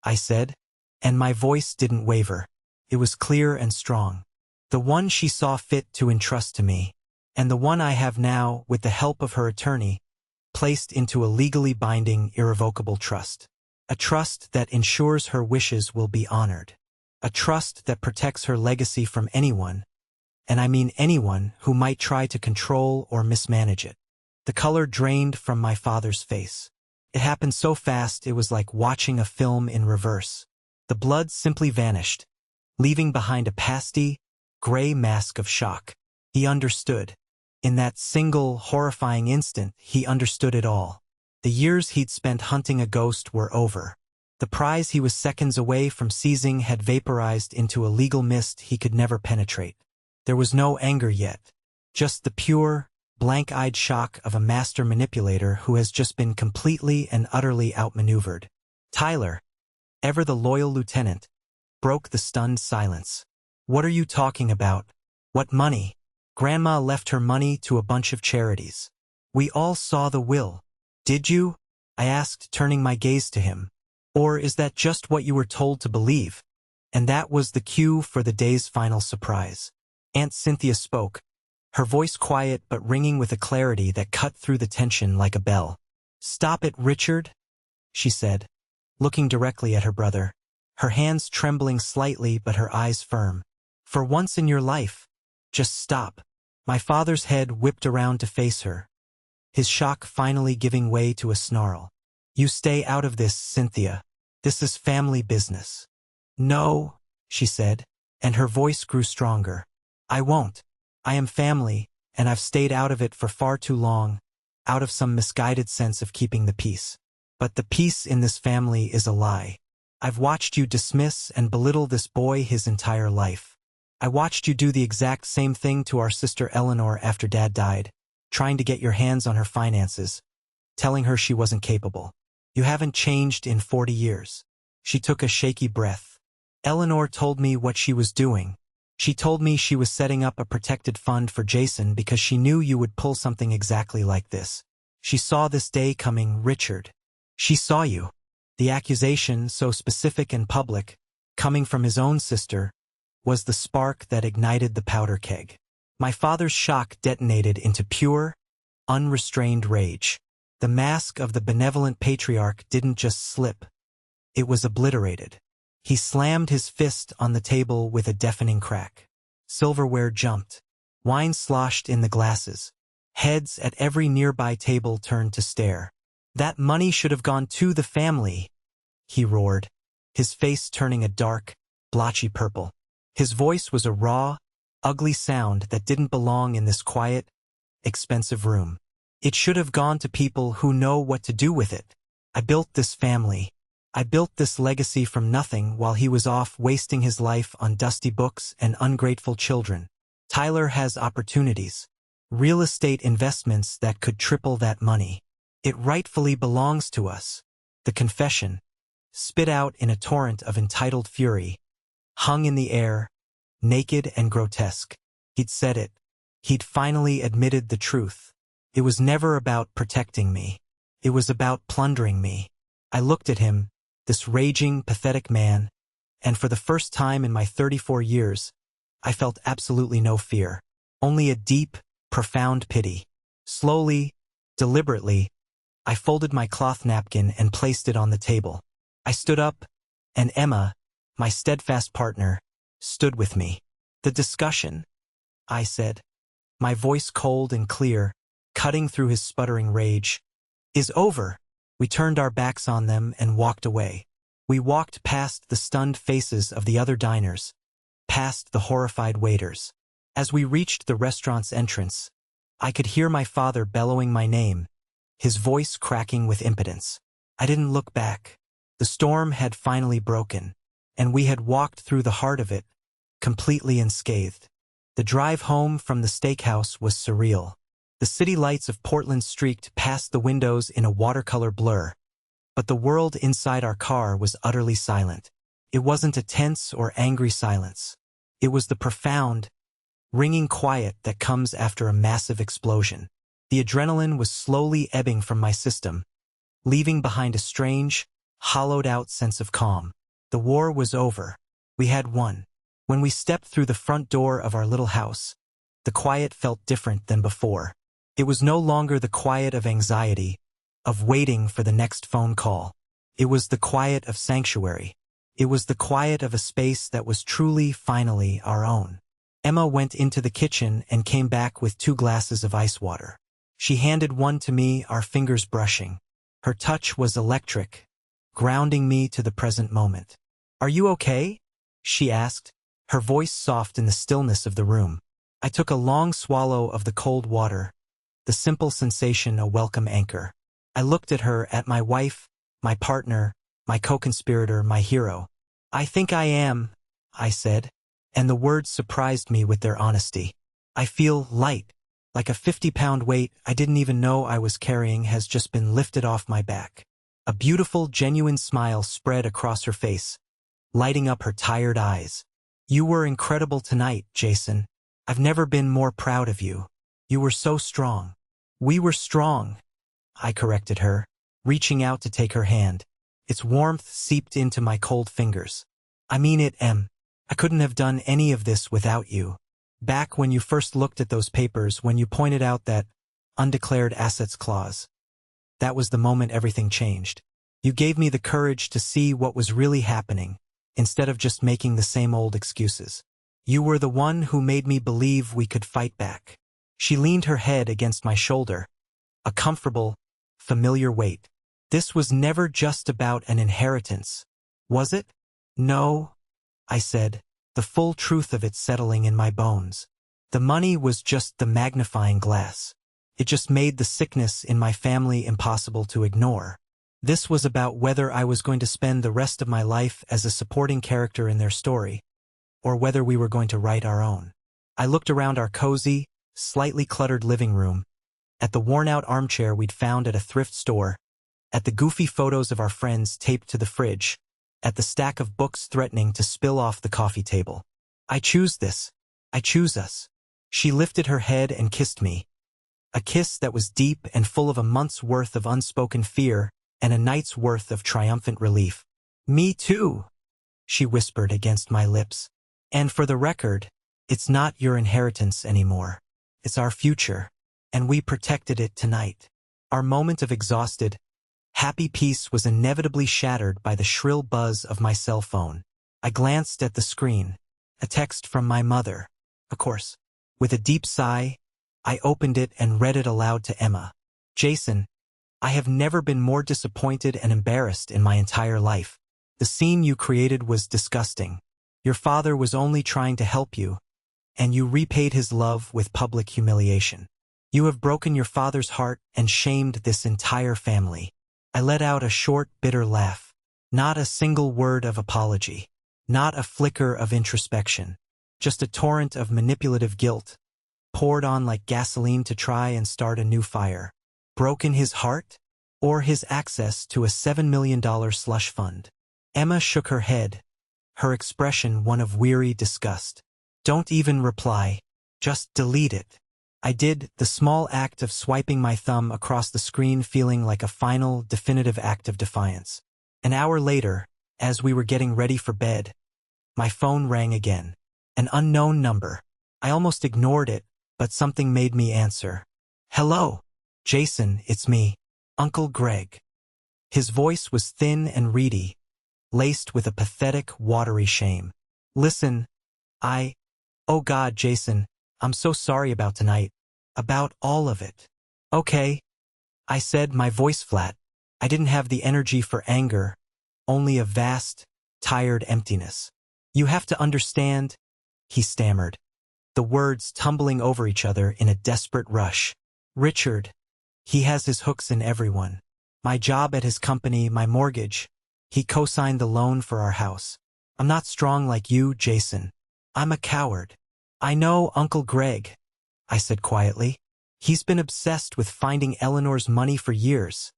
I said, and my voice didn't waver. It was clear and strong. "The one she saw fit to entrust to me, and the one I have now, with the help of her attorney, placed into a legally binding, irrevocable trust. A trust that ensures her wishes will be honored. A trust that protects her legacy from anyone, and I mean anyone, who might try to control or mismanage it." The color drained from my father's face. It happened so fast it was like watching a film in reverse. The blood simply vanished, leaving behind a pasty, gray mask of shock. He understood. In that single, horrifying instant, he understood it all. The years he'd spent hunting a ghost were over. The prize he was seconds away from seizing had vaporized into a legal mist he could never penetrate. There was no anger yet, just the pure, blank-eyed shock of a master manipulator who has just been completely and utterly outmaneuvered. Tyler, ever the loyal lieutenant, broke the stunned silence. "What are you talking about? What money?" "Grandma left her money to a bunch of charities. We all saw the will." "Did you?" I asked, turning my gaze to him. "Or is that just what you were told to believe?" And that was the cue for the day's final surprise. Aunt Cynthia spoke, her voice quiet but ringing with a clarity that cut through the tension like a bell. "Stop it, Richard," she said, looking directly at her brother, her hands trembling slightly but her eyes firm. "For once in your life, just stop." My father's head whipped around to face her, his shock finally giving way to a snarl. "You stay out of this, Cynthia. This is family business." "No," she said, and her voice grew stronger. "I won't. I am family, and I've stayed out of it for far too long. out of some misguided sense of keeping the peace. But the peace in this family is a lie. I've watched you dismiss and belittle this boy his entire life. I watched you do the exact same thing to our sister Eleanor after Dad died, trying to get your hands on her finances, telling her she wasn't capable. You haven't changed in 40 years. She took a shaky breath. Eleanor told me what she was doing. She told me she was setting up a protected fund for Jason because she knew you would pull something exactly like this. She saw this day coming, Richard. She saw you. The accusation, so specific and public, coming from his own sister, was the spark that ignited the powder keg. My father's shock detonated into pure, unrestrained rage. The mask of the benevolent patriarch didn't just slip. It was obliterated. He slammed his fist on the table with a deafening crack. Silverware jumped. Wine sloshed in the glasses. Heads at every nearby table turned to stare. That money should have gone to the family, he roared, his face turning a dark, blotchy purple. His voice was a raw, ugly sound that didn't belong in this quiet, expensive room. It should have gone to people who know what to do with it. I built this family. I built this legacy from nothing while he was off wasting his life on dusty books and ungrateful children. Tyler has opportunities. Real estate investments that could triple that money. It rightfully belongs to us. The confession, spit out in a torrent of entitled fury, hung in the air, naked and grotesque. He'd said it. He'd finally admitted the truth. It was never about protecting me. It was about plundering me. I looked at him, this raging, pathetic man, and for the first time in my 34 years, I felt absolutely no fear. Only a deep, profound pity. Slowly, deliberately, I folded my cloth napkin and placed it on the table. I stood up, and Emma, my steadfast partner, stood with me. The discussion, I said, my voice cold and clear, cutting through his sputtering rage, is over. We turned our backs on them and walked away. We walked past the stunned faces of the other diners, past the horrified waiters. As we reached the restaurant's entrance, I could hear my father bellowing my name, his voice cracking with impotence. I didn't look back. The storm had finally broken, and we had walked through the heart of it, completely unscathed. The drive home from the steakhouse was surreal. The city lights of Portland streaked past the windows in a watercolor blur, but the world inside our car was utterly silent. It wasn't a tense or angry silence. It was the profound, ringing quiet that comes after a massive explosion. The adrenaline was slowly ebbing from my system, leaving behind a strange, hollowed-out sense of calm. The war was over. We had won. When we stepped through the front door of our little house, the quiet felt different than before. It was no longer the quiet of anxiety, of waiting for the next phone call. It was the quiet of sanctuary. It was the quiet of a space that was truly, finally, our own. Emma went into the kitchen and came back with 2 glasses of ice water. She handed one to me, our fingers brushing. Her touch was electric, grounding me to the present moment. "Are you okay?" she asked, her voice soft in the stillness of the room. I took a long swallow of the cold water, the simple sensation a welcome anchor. I looked at her, at my wife, my partner, my co-conspirator, my hero. "I think I am," I said, and the words surprised me with their honesty. "I feel light, like a 50-pound weight I didn't even know I was carrying has just been lifted off my back." A beautiful, genuine smile spread across her face, lighting up her tired eyes. "You were incredible tonight, Jason. I've never been more proud of you. You were so strong." "We were strong," I corrected her, reaching out to take her hand. Its warmth seeped into my cold fingers. "I mean it, Em. I couldn't have done any of this without you. Back when you first looked at those papers, when you pointed out that undeclared assets clause, that was the moment everything changed. You gave me the courage to see what was really happening, instead of just making the same old excuses. You were the one who made me believe we could fight back." She leaned her head against my shoulder, a comfortable, familiar weight. "This was never just about an inheritance, was it?" "No," I said, the full truth of it settling in my bones. "The money was just the magnifying glass. It just made the sickness in my family impossible to ignore. This was about whether I was going to spend the rest of my life as a supporting character in their story, or whether we were going to write our own. I looked around our cozy, slightly cluttered living room, at the worn-out armchair we'd found at a thrift store, at the goofy photos of our friends taped to the fridge, at the stack of books threatening to spill off the coffee table. I choose this. I choose us. She lifted her head and kissed me. A kiss that was deep and full of a month's worth of unspoken fear and a night's worth of triumphant relief. Me too, she whispered against my lips. And for the record, it's not your inheritance anymore. It's our future, and we protected it tonight. Our moment of exhausted, happy peace was inevitably shattered by the shrill buzz of my cell phone. I glanced at the screen. A text from my mother. Of course. With a deep sigh, I opened it and read it aloud to Emma. Jason, I have never been more disappointed and embarrassed in my entire life. The scene you created was disgusting. Your father was only trying to help you, and you repaid his love with public humiliation. You have broken your father's heart and shamed this entire family. I let out a short, bitter laugh. Not a single word of apology. Not a flicker of introspection. Just a torrent of manipulative guilt, poured on like gasoline to try and start a new fire. Broken his heart? Or his access to a $7 million slush fund? Emma shook her head, her expression one of weary disgust. Don't even reply. Just delete it. I did, the small act of swiping my thumb across the screen feeling like a final, definitive act of defiance. An hour later, as we were getting ready for bed, my phone rang again. An unknown number. I almost ignored it, but something made me answer. Hello. Jason, it's me. Uncle Greg. His voice was thin and reedy, laced with a pathetic, watery shame. Listen, oh God, Jason, I'm so sorry about tonight. About all of it. Okay, I said, my voice flat. I didn't have the energy for anger, only a vast, tired emptiness. You have to understand, he stammered, the words tumbling over each other in a desperate rush. Richard, he has his hooks in everyone. My job at his company, my mortgage. He co-signed the loan for our house. I'm not strong like you, Jason. I'm a coward. I know, Uncle Greg, I said quietly. He's been obsessed with finding Eleanor's money for years,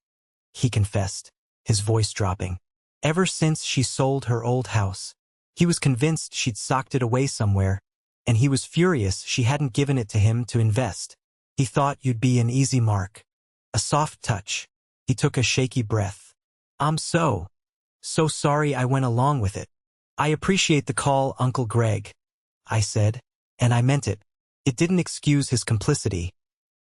he confessed, his voice dropping. Ever since she sold her old house. He was convinced she'd socked it away somewhere, and he was furious she hadn't given it to him to invest. He thought you'd be an easy mark. A soft touch. He took a shaky breath. I'm so sorry I went along with it. I appreciate the call, Uncle Greg, I said, and I meant it. It didn't excuse his complicity,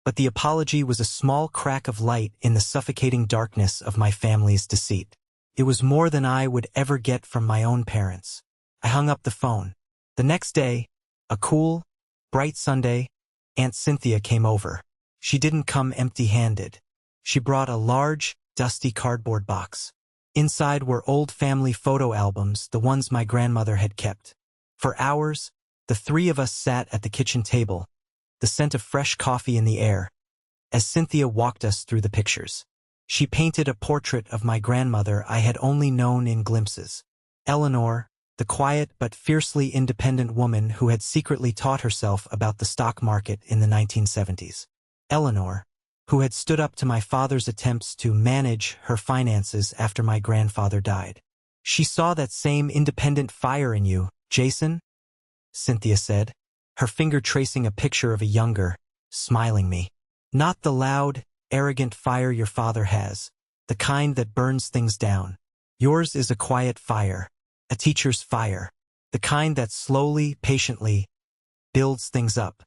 but the apology was a small crack of light in the suffocating darkness of my family's deceit. It was more than I would ever get from my own parents. I hung up the phone. The next day, a cool, bright Sunday, Aunt Cynthia came over. She didn't come empty-handed. She brought a large, dusty cardboard box. Inside were old family photo albums, the ones my grandmother had kept. For hours, the three of us sat at the kitchen table, the scent of fresh coffee in the air, as Cynthia walked us through the pictures. She painted a portrait of my grandmother I had only known in glimpses. Eleanor, the quiet but fiercely independent woman who had secretly taught herself about the stock market in the 1970s. Eleanor, who had stood up to my father's attempts to manage her finances after my grandfather died. She saw that same independent fire in you, Jason, Cynthia said, her finger tracing a picture of a younger, smiling me. Not the loud, arrogant fire your father has, the kind that burns things down. Yours is a quiet fire, a teacher's fire, the kind that slowly, patiently builds things up.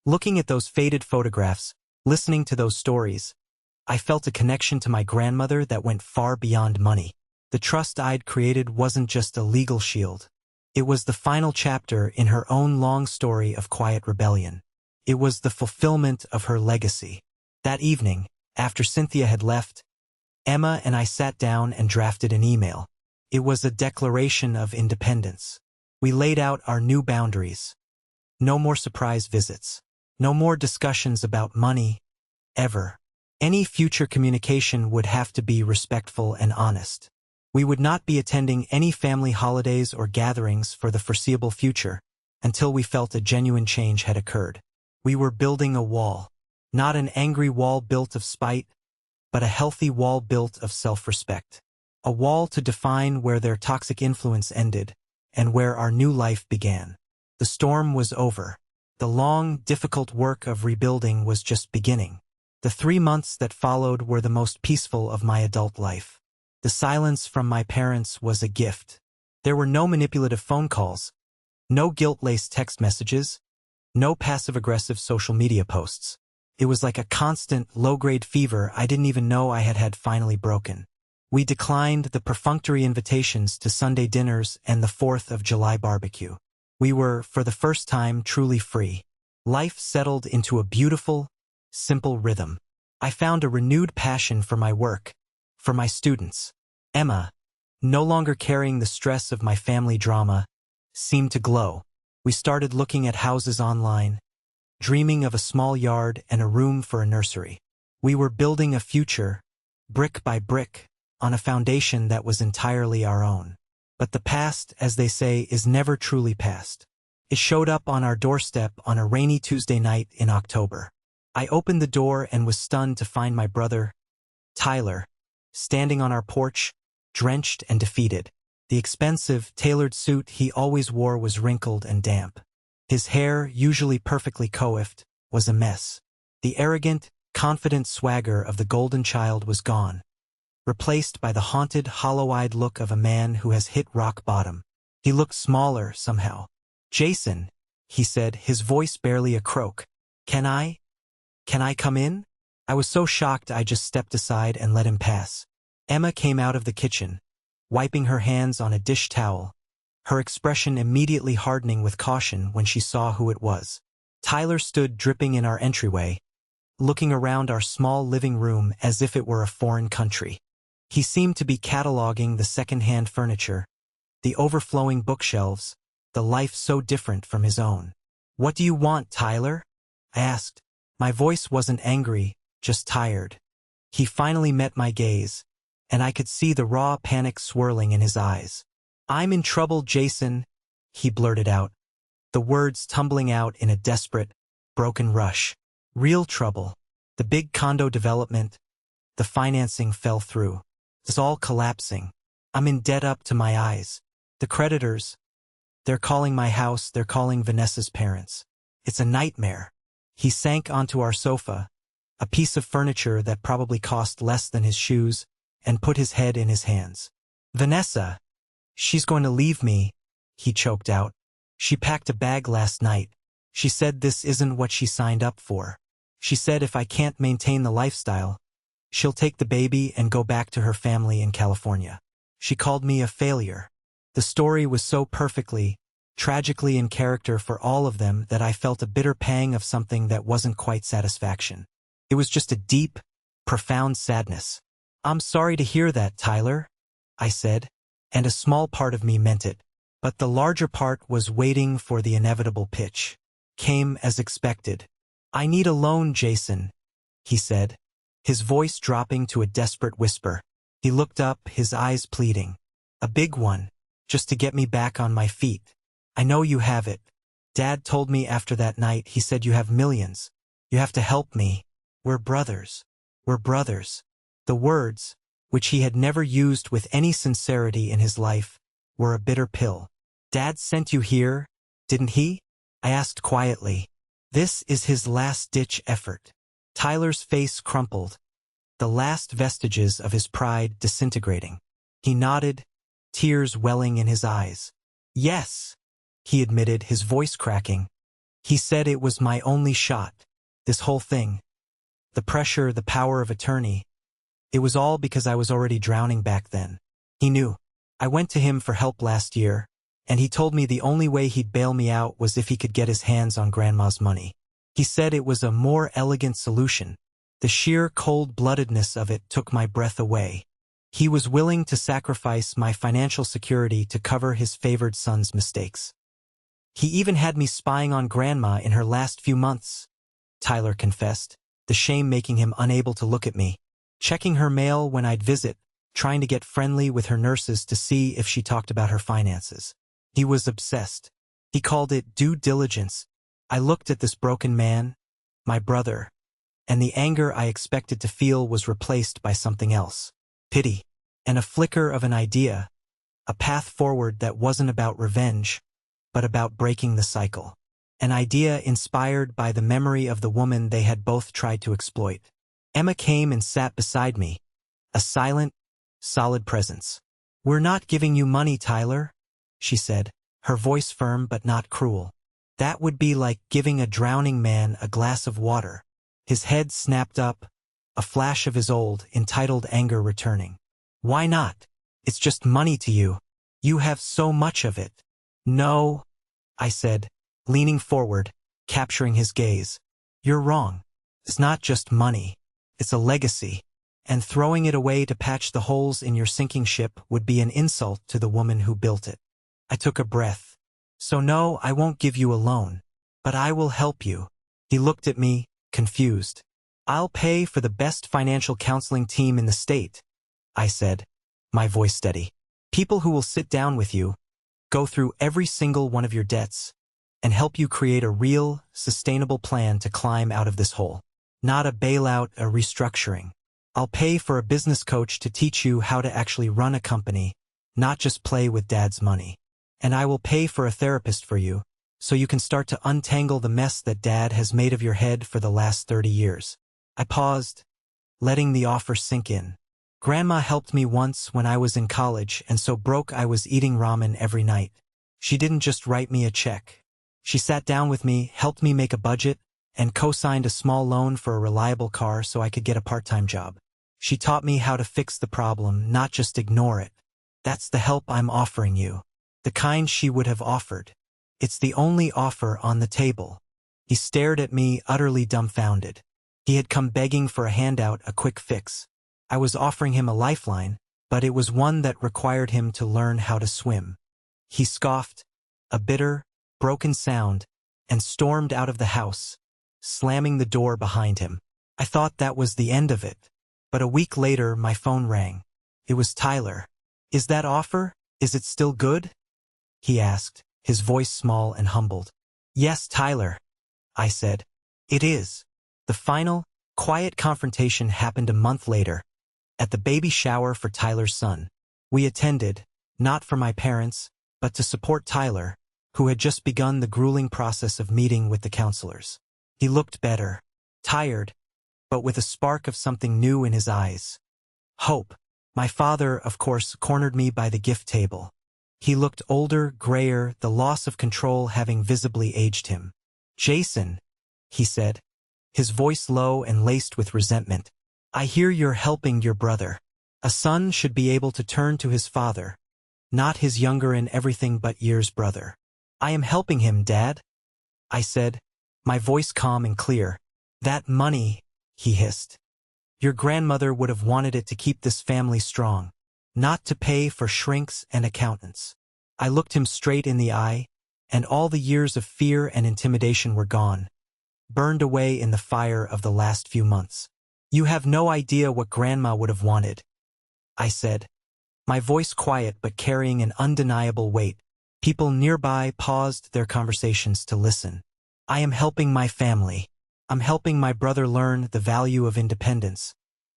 Looking at those faded photographs, listening to those stories, I felt a connection to my grandmother that went far beyond money. The trust I'd created wasn't just a legal shield. It was the final chapter in her own long story of quiet rebellion. It was the fulfillment of her legacy. That evening, after Cynthia had left, Emma and I sat down and drafted an email. It was a declaration of independence. We laid out our new boundaries. No more surprise visits. No more discussions about money ever. Any future communication would have to be respectful and honest. We would not be attending any family holidays or gatherings for the foreseeable future until we felt a genuine change had occurred. We were building a wall. Not an angry wall built of spite, but a healthy wall built of self-respect. A wall to define where their toxic influence ended and where our new life began. The storm was over. The long, difficult work of rebuilding was just beginning. The 3 months that followed were the most peaceful of my adult life. The silence from my parents was a gift. There were no manipulative phone calls, no guilt-laced text messages, no passive-aggressive social media posts. It was like a constant, low-grade fever I didn't even know I had finally broken. We declined the perfunctory invitations to Sunday dinners and the 4th of July barbecue. We were, for the first time, truly free. Life settled into a beautiful, simple rhythm. I found a renewed passion for my work, for my students. Emma, no longer carrying the stress of my family drama, seemed to glow. We started looking at houses online, dreaming of a small yard and a room for a nursery. We were building a future, brick by brick, on a foundation that was entirely our own. But the past, as they say, is never truly past. It showed up on our doorstep on a rainy Tuesday night in October. I opened the door and was stunned to find my brother, Tyler, standing on our porch, drenched and defeated. The expensive, tailored suit he always wore was wrinkled and damp. His hair, usually perfectly coiffed, was a mess. The arrogant, confident swagger of the golden child was gone, replaced by the haunted, hollow-eyed look of a man who has hit rock bottom. He looked smaller, somehow. "Jason," he said, his voice barely a croak. Can I come in?" I was so shocked I just stepped aside and let him pass. Emma came out of the kitchen, wiping her hands on a dish towel, her expression immediately hardening with caution when she saw who it was. Tyler stood dripping in our entryway, looking around our small living room as if it were a foreign country. He seemed to be cataloging the second-hand furniture, the overflowing bookshelves, the life so different from his own. "What do you want, Tyler?" I asked. My voice wasn't angry, just tired. He finally met my gaze, and I could see the raw panic swirling in his eyes. "I'm in trouble, Jason," he blurted out, the words tumbling out in a desperate, broken rush. "Real trouble. The big condo development, the financing fell through. It's all collapsing. I'm in debt up to my eyes. The creditors, they're calling my house, they're calling Vanessa's parents. It's a nightmare." He sank onto our sofa, a piece of furniture that probably cost less than his shoes, and put his head in his hands. "Vanessa, she's going to leave me," he choked out. "She packed a bag last night. She said this isn't what she signed up for. She said if I can't maintain the lifestyle, she'll take the baby and go back to her family in California. She called me a failure." The story was so perfectly, tragically in character for all of them that I felt a bitter pang of something that wasn't quite satisfaction. It was just a deep, profound sadness. "I'm sorry to hear that, Tyler," I said, and a small part of me meant it. But the larger part was waiting for the inevitable pitch. Came as expected. "I need a loan, Jason," he said, his voice dropping to a desperate whisper. He looked up, his eyes pleading. "A big one, just to get me back on my feet. I know you have it. Dad told me after that night, he said you have millions. You have to help me. We're brothers. We're brothers." The words, which he had never used with any sincerity in his life, were a bitter pill. "Dad sent you here, didn't he?" I asked quietly. "This is his last-ditch effort." Tyler's face crumpled, the last vestiges of his pride disintegrating. He nodded, tears welling in his eyes. "Yes," he admitted, his voice cracking. "He said it was my only shot. This whole thing. The pressure, the power of attorney. It was all because I was already drowning back then. He knew. I went to him for help last year, and he told me the only way he'd bail me out was if he could get his hands on Grandma's money. He said it was a more elegant solution. The sheer cold-bloodedness of it took my breath away. He was willing to sacrifice my financial security to cover his favored son's mistakes. He even had me spying on Grandma in her last few months," Tyler confessed. the shame making him unable to look at me. Checking her mail when I'd visit, trying to get friendly with her nurses to see if she talked about her finances. He was obsessed. He called it due diligence. I looked at this broken man, my brother, and the anger I expected to feel was replaced by something else. Pity. And a flicker of an idea. A path forward that wasn't about revenge, but about breaking the cycle. An idea inspired by the memory of the woman they had both tried to exploit. Emma came and sat beside me. A silent, solid presence. "We're not giving you money, Tyler," she said, her voice firm but not cruel. That would be like giving a drowning man a glass of water. His head snapped up, a flash of his old, entitled anger returning. "Why not? It's just money to you. You have so much of it." "No," I said, leaning forward, capturing his gaze. "You're wrong. It's not just money. It's a legacy. And throwing it away to patch the holes in your sinking ship would be an insult to the woman who built it." I took a breath. "So no, I won't give you a loan. But I will help you." He looked at me, confused. "I'll pay for the best financial counseling team in the state," I said, my voice steady. "People who will sit down with you, go through every single one of your debts, and help you create a real, sustainable plan to climb out of this hole. Not a bailout, a restructuring. I'll pay for a business coach to teach you how to actually run a company, not just play with Dad's money. And I will pay for a therapist for you, so you can start to untangle the mess that Dad has made of your head for the last 30 years. I paused, letting the offer sink in. Grandma helped me once when I was in college and so broke I was eating ramen every night. She didn't just write me a check. She sat down with me, helped me make a budget, and co-signed a small loan for a reliable car so I could get a part-time job. She taught me how to fix the problem, not just ignore it. That's the help I'm offering you. The kind she would have offered. It's the only offer on the table. He stared at me, utterly dumbfounded. He had come begging for a handout, a quick fix. I was offering him a lifeline, but it was one that required him to learn how to swim. He scoffed, a bitter, broken sound, and stormed out of the house, slamming the door behind him. I thought that was the end of it. But a week later, my phone rang. It was Tyler. "Is that offer? Is it still good?" he asked, his voice small and humbled. "Yes, Tyler," I said. "It is." The final, quiet confrontation happened a month later, at the baby shower for Tyler's son. We attended, not for my parents, but to support Tyler, who had just begun the grueling process of meeting with the counselors. He looked better, tired, but with a spark of something new in his eyes. Hope. My father, of course, cornered me by the gift table. He looked older, grayer, the loss of control having visibly aged him. "Jason," he said, his voice low and laced with resentment. "I hear you're helping your brother. A son should be able to turn to his father, not his younger and everything but years brother." "I am helping him, Dad," I said, my voice calm and clear. "That money," he hissed. "Your grandmother would have wanted it to keep this family strong, not to pay for shrinks and accountants." I looked him straight in the eye, and all the years of fear and intimidation were gone, burned away in the fire of the last few months. "You have no idea what Grandma would have wanted," I said, my voice quiet but carrying an undeniable weight. People nearby paused their conversations to listen. "I am helping my family. I'm helping my brother learn the value of independence,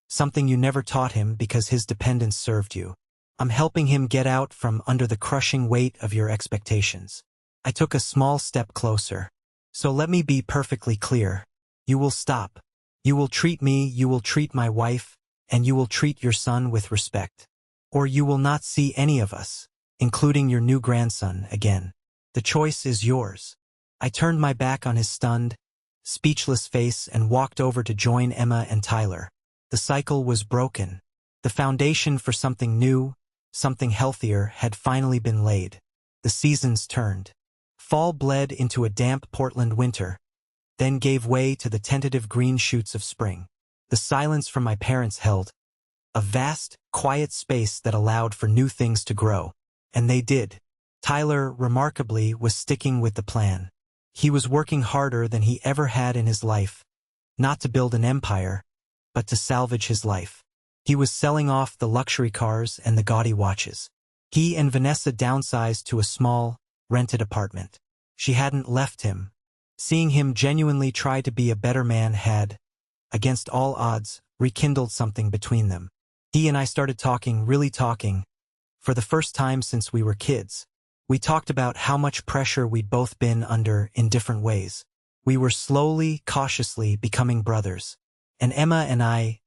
something you never taught him because his dependence served you. I'm helping him get out from under the crushing weight of your expectations." I took a small step closer. "So let me be perfectly clear. You will stop. You will treat me, you will treat my wife, and you will treat your son with respect. Or you will not see any of us, including your new grandson, again. The choice is yours." I turned my back on his stunned, speechless face and walked over to join Emma and Tyler. The cycle was broken. The foundation for something new, something healthier, had finally been laid. The seasons turned. Fall bled into a damp Portland winter, then gave way to the tentative green shoots of spring. The silence from my parents held a vast, quiet space that allowed for new things to grow. And they did. Tyler, remarkably, was sticking with the plan. He was working harder than he ever had in his life, not to build an empire, but to salvage his life. He was selling off the luxury cars and the gaudy watches. He and Vanessa downsized to a small, rented apartment. She hadn't left him. Seeing him genuinely try to be a better man had, against all odds, rekindled something between them. He and I started talking, really talking, for the first time since we were kids. We talked about how much pressure we'd both been under in different ways. We were slowly, cautiously becoming brothers. And Emma and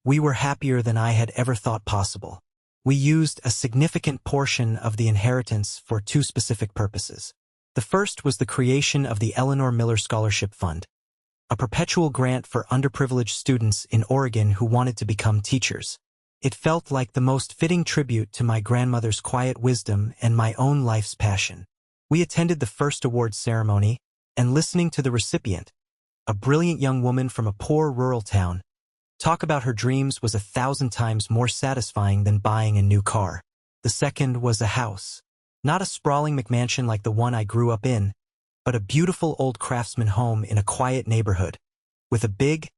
we were happier than I had ever thought possible. We used a significant portion of the inheritance for two specific purposes. The first was the creation of the Eleanor Miller Scholarship Fund, a perpetual grant for underprivileged students in Oregon who wanted to become teachers. It felt like the most fitting tribute to my grandmother's quiet wisdom and my own life's passion. We attended the first awards ceremony, and listening to the recipient, a brilliant young woman from a poor rural town, talk about her dreams was 1,000 times more satisfying than buying a new car. The second was a house. Not a sprawling McMansion like the one I grew up in, but a beautiful old craftsman home in a quiet neighborhood, with a big,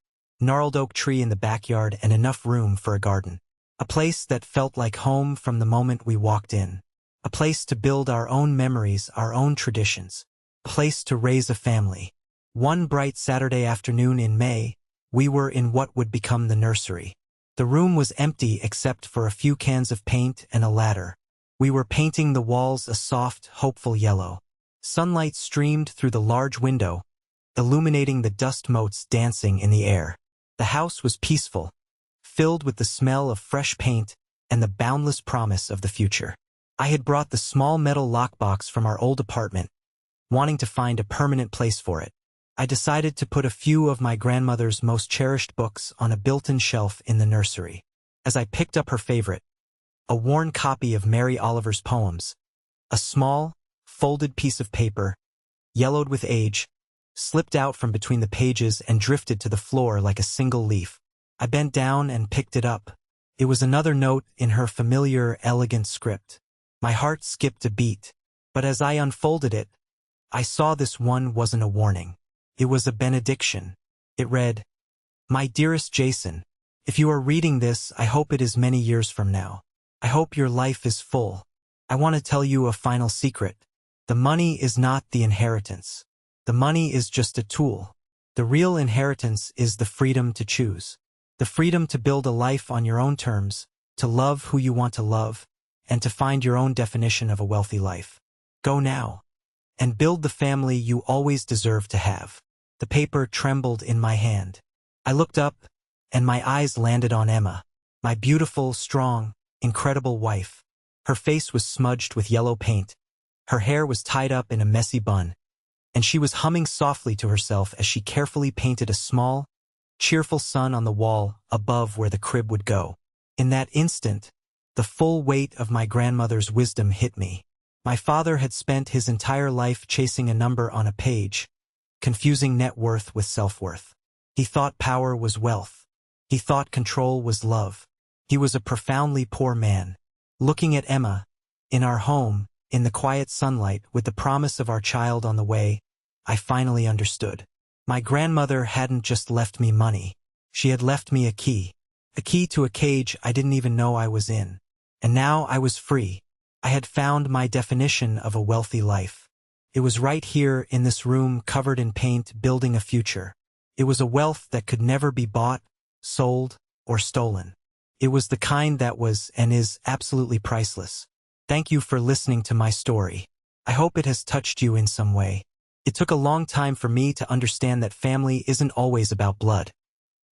gnarled oak tree in the backyard and enough room for a garden. A place that felt like home from the moment we walked in. A place to build our own memories, our own traditions. A place to raise a family. One bright Saturday afternoon in May, we were in what would become the nursery. The room was empty except for a few cans of paint and a ladder. We were painting the walls a soft, hopeful yellow. Sunlight streamed through the large window, illuminating the dust motes dancing in the air. The house was peaceful, filled with the smell of fresh paint and the boundless promise of the future. I had brought the small metal lockbox from our old apartment, wanting to find a permanent place for it. I decided to put a few of my grandmother's most cherished books on a built-in shelf in the nursery. As I picked up her favorite, a worn copy of Mary Oliver's poems, a small, folded piece of paper, yellowed with age, slipped out from between the pages and drifted to the floor like a single leaf. I bent down and picked it up. It was another note in her familiar, elegant script. My heart skipped a beat, but as I unfolded it, I saw this one wasn't a warning. It was a benediction. It read, "My dearest Jason, if you are reading this, I hope it is many years from now. I hope your life is full. I want to tell you a final secret. The money is not the inheritance. The money is just a tool. The real inheritance is the freedom to choose. The freedom to build a life on your own terms, to love who you want to love, and to find your own definition of a wealthy life. Go now, and build the family you always deserve to have." The paper trembled in my hand. I looked up, and my eyes landed on Emma, my beautiful, strong, incredible wife. Her face was smudged with yellow paint. Her hair was tied up in a messy bun, and she was humming softly to herself as she carefully painted a small, cheerful sun on the wall above where the crib would go. In that instant, the full weight of my grandmother's wisdom hit me. My father had spent his entire life chasing a number on a page, confusing net worth with self-worth. He thought power was wealth. He thought control was love. He was a profoundly poor man. Looking at Emma, in our home, in the quiet sunlight, with the promise of our child on the way, I finally understood. My grandmother hadn't just left me money. She had left me a key to a cage I didn't even know I was in. And now I was free. I had found my definition of a wealthy life. It was right here in this room covered in paint, building a future. It was a wealth that could never be bought, sold, or stolen. It was the kind that was and is absolutely priceless. Thank you for listening to my story. I hope it has touched you in some way. It took a long time for me to understand that family isn't always about blood.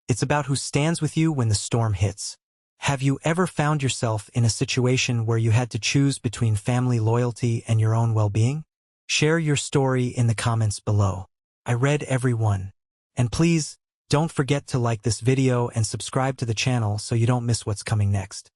It's about who stands with you when the storm hits. Have you ever found yourself in a situation where you had to choose between family loyalty and your own well-being? Share your story in the comments below. I read every one. And please, don't forget to like this video and subscribe to the channel so you don't miss what's coming next.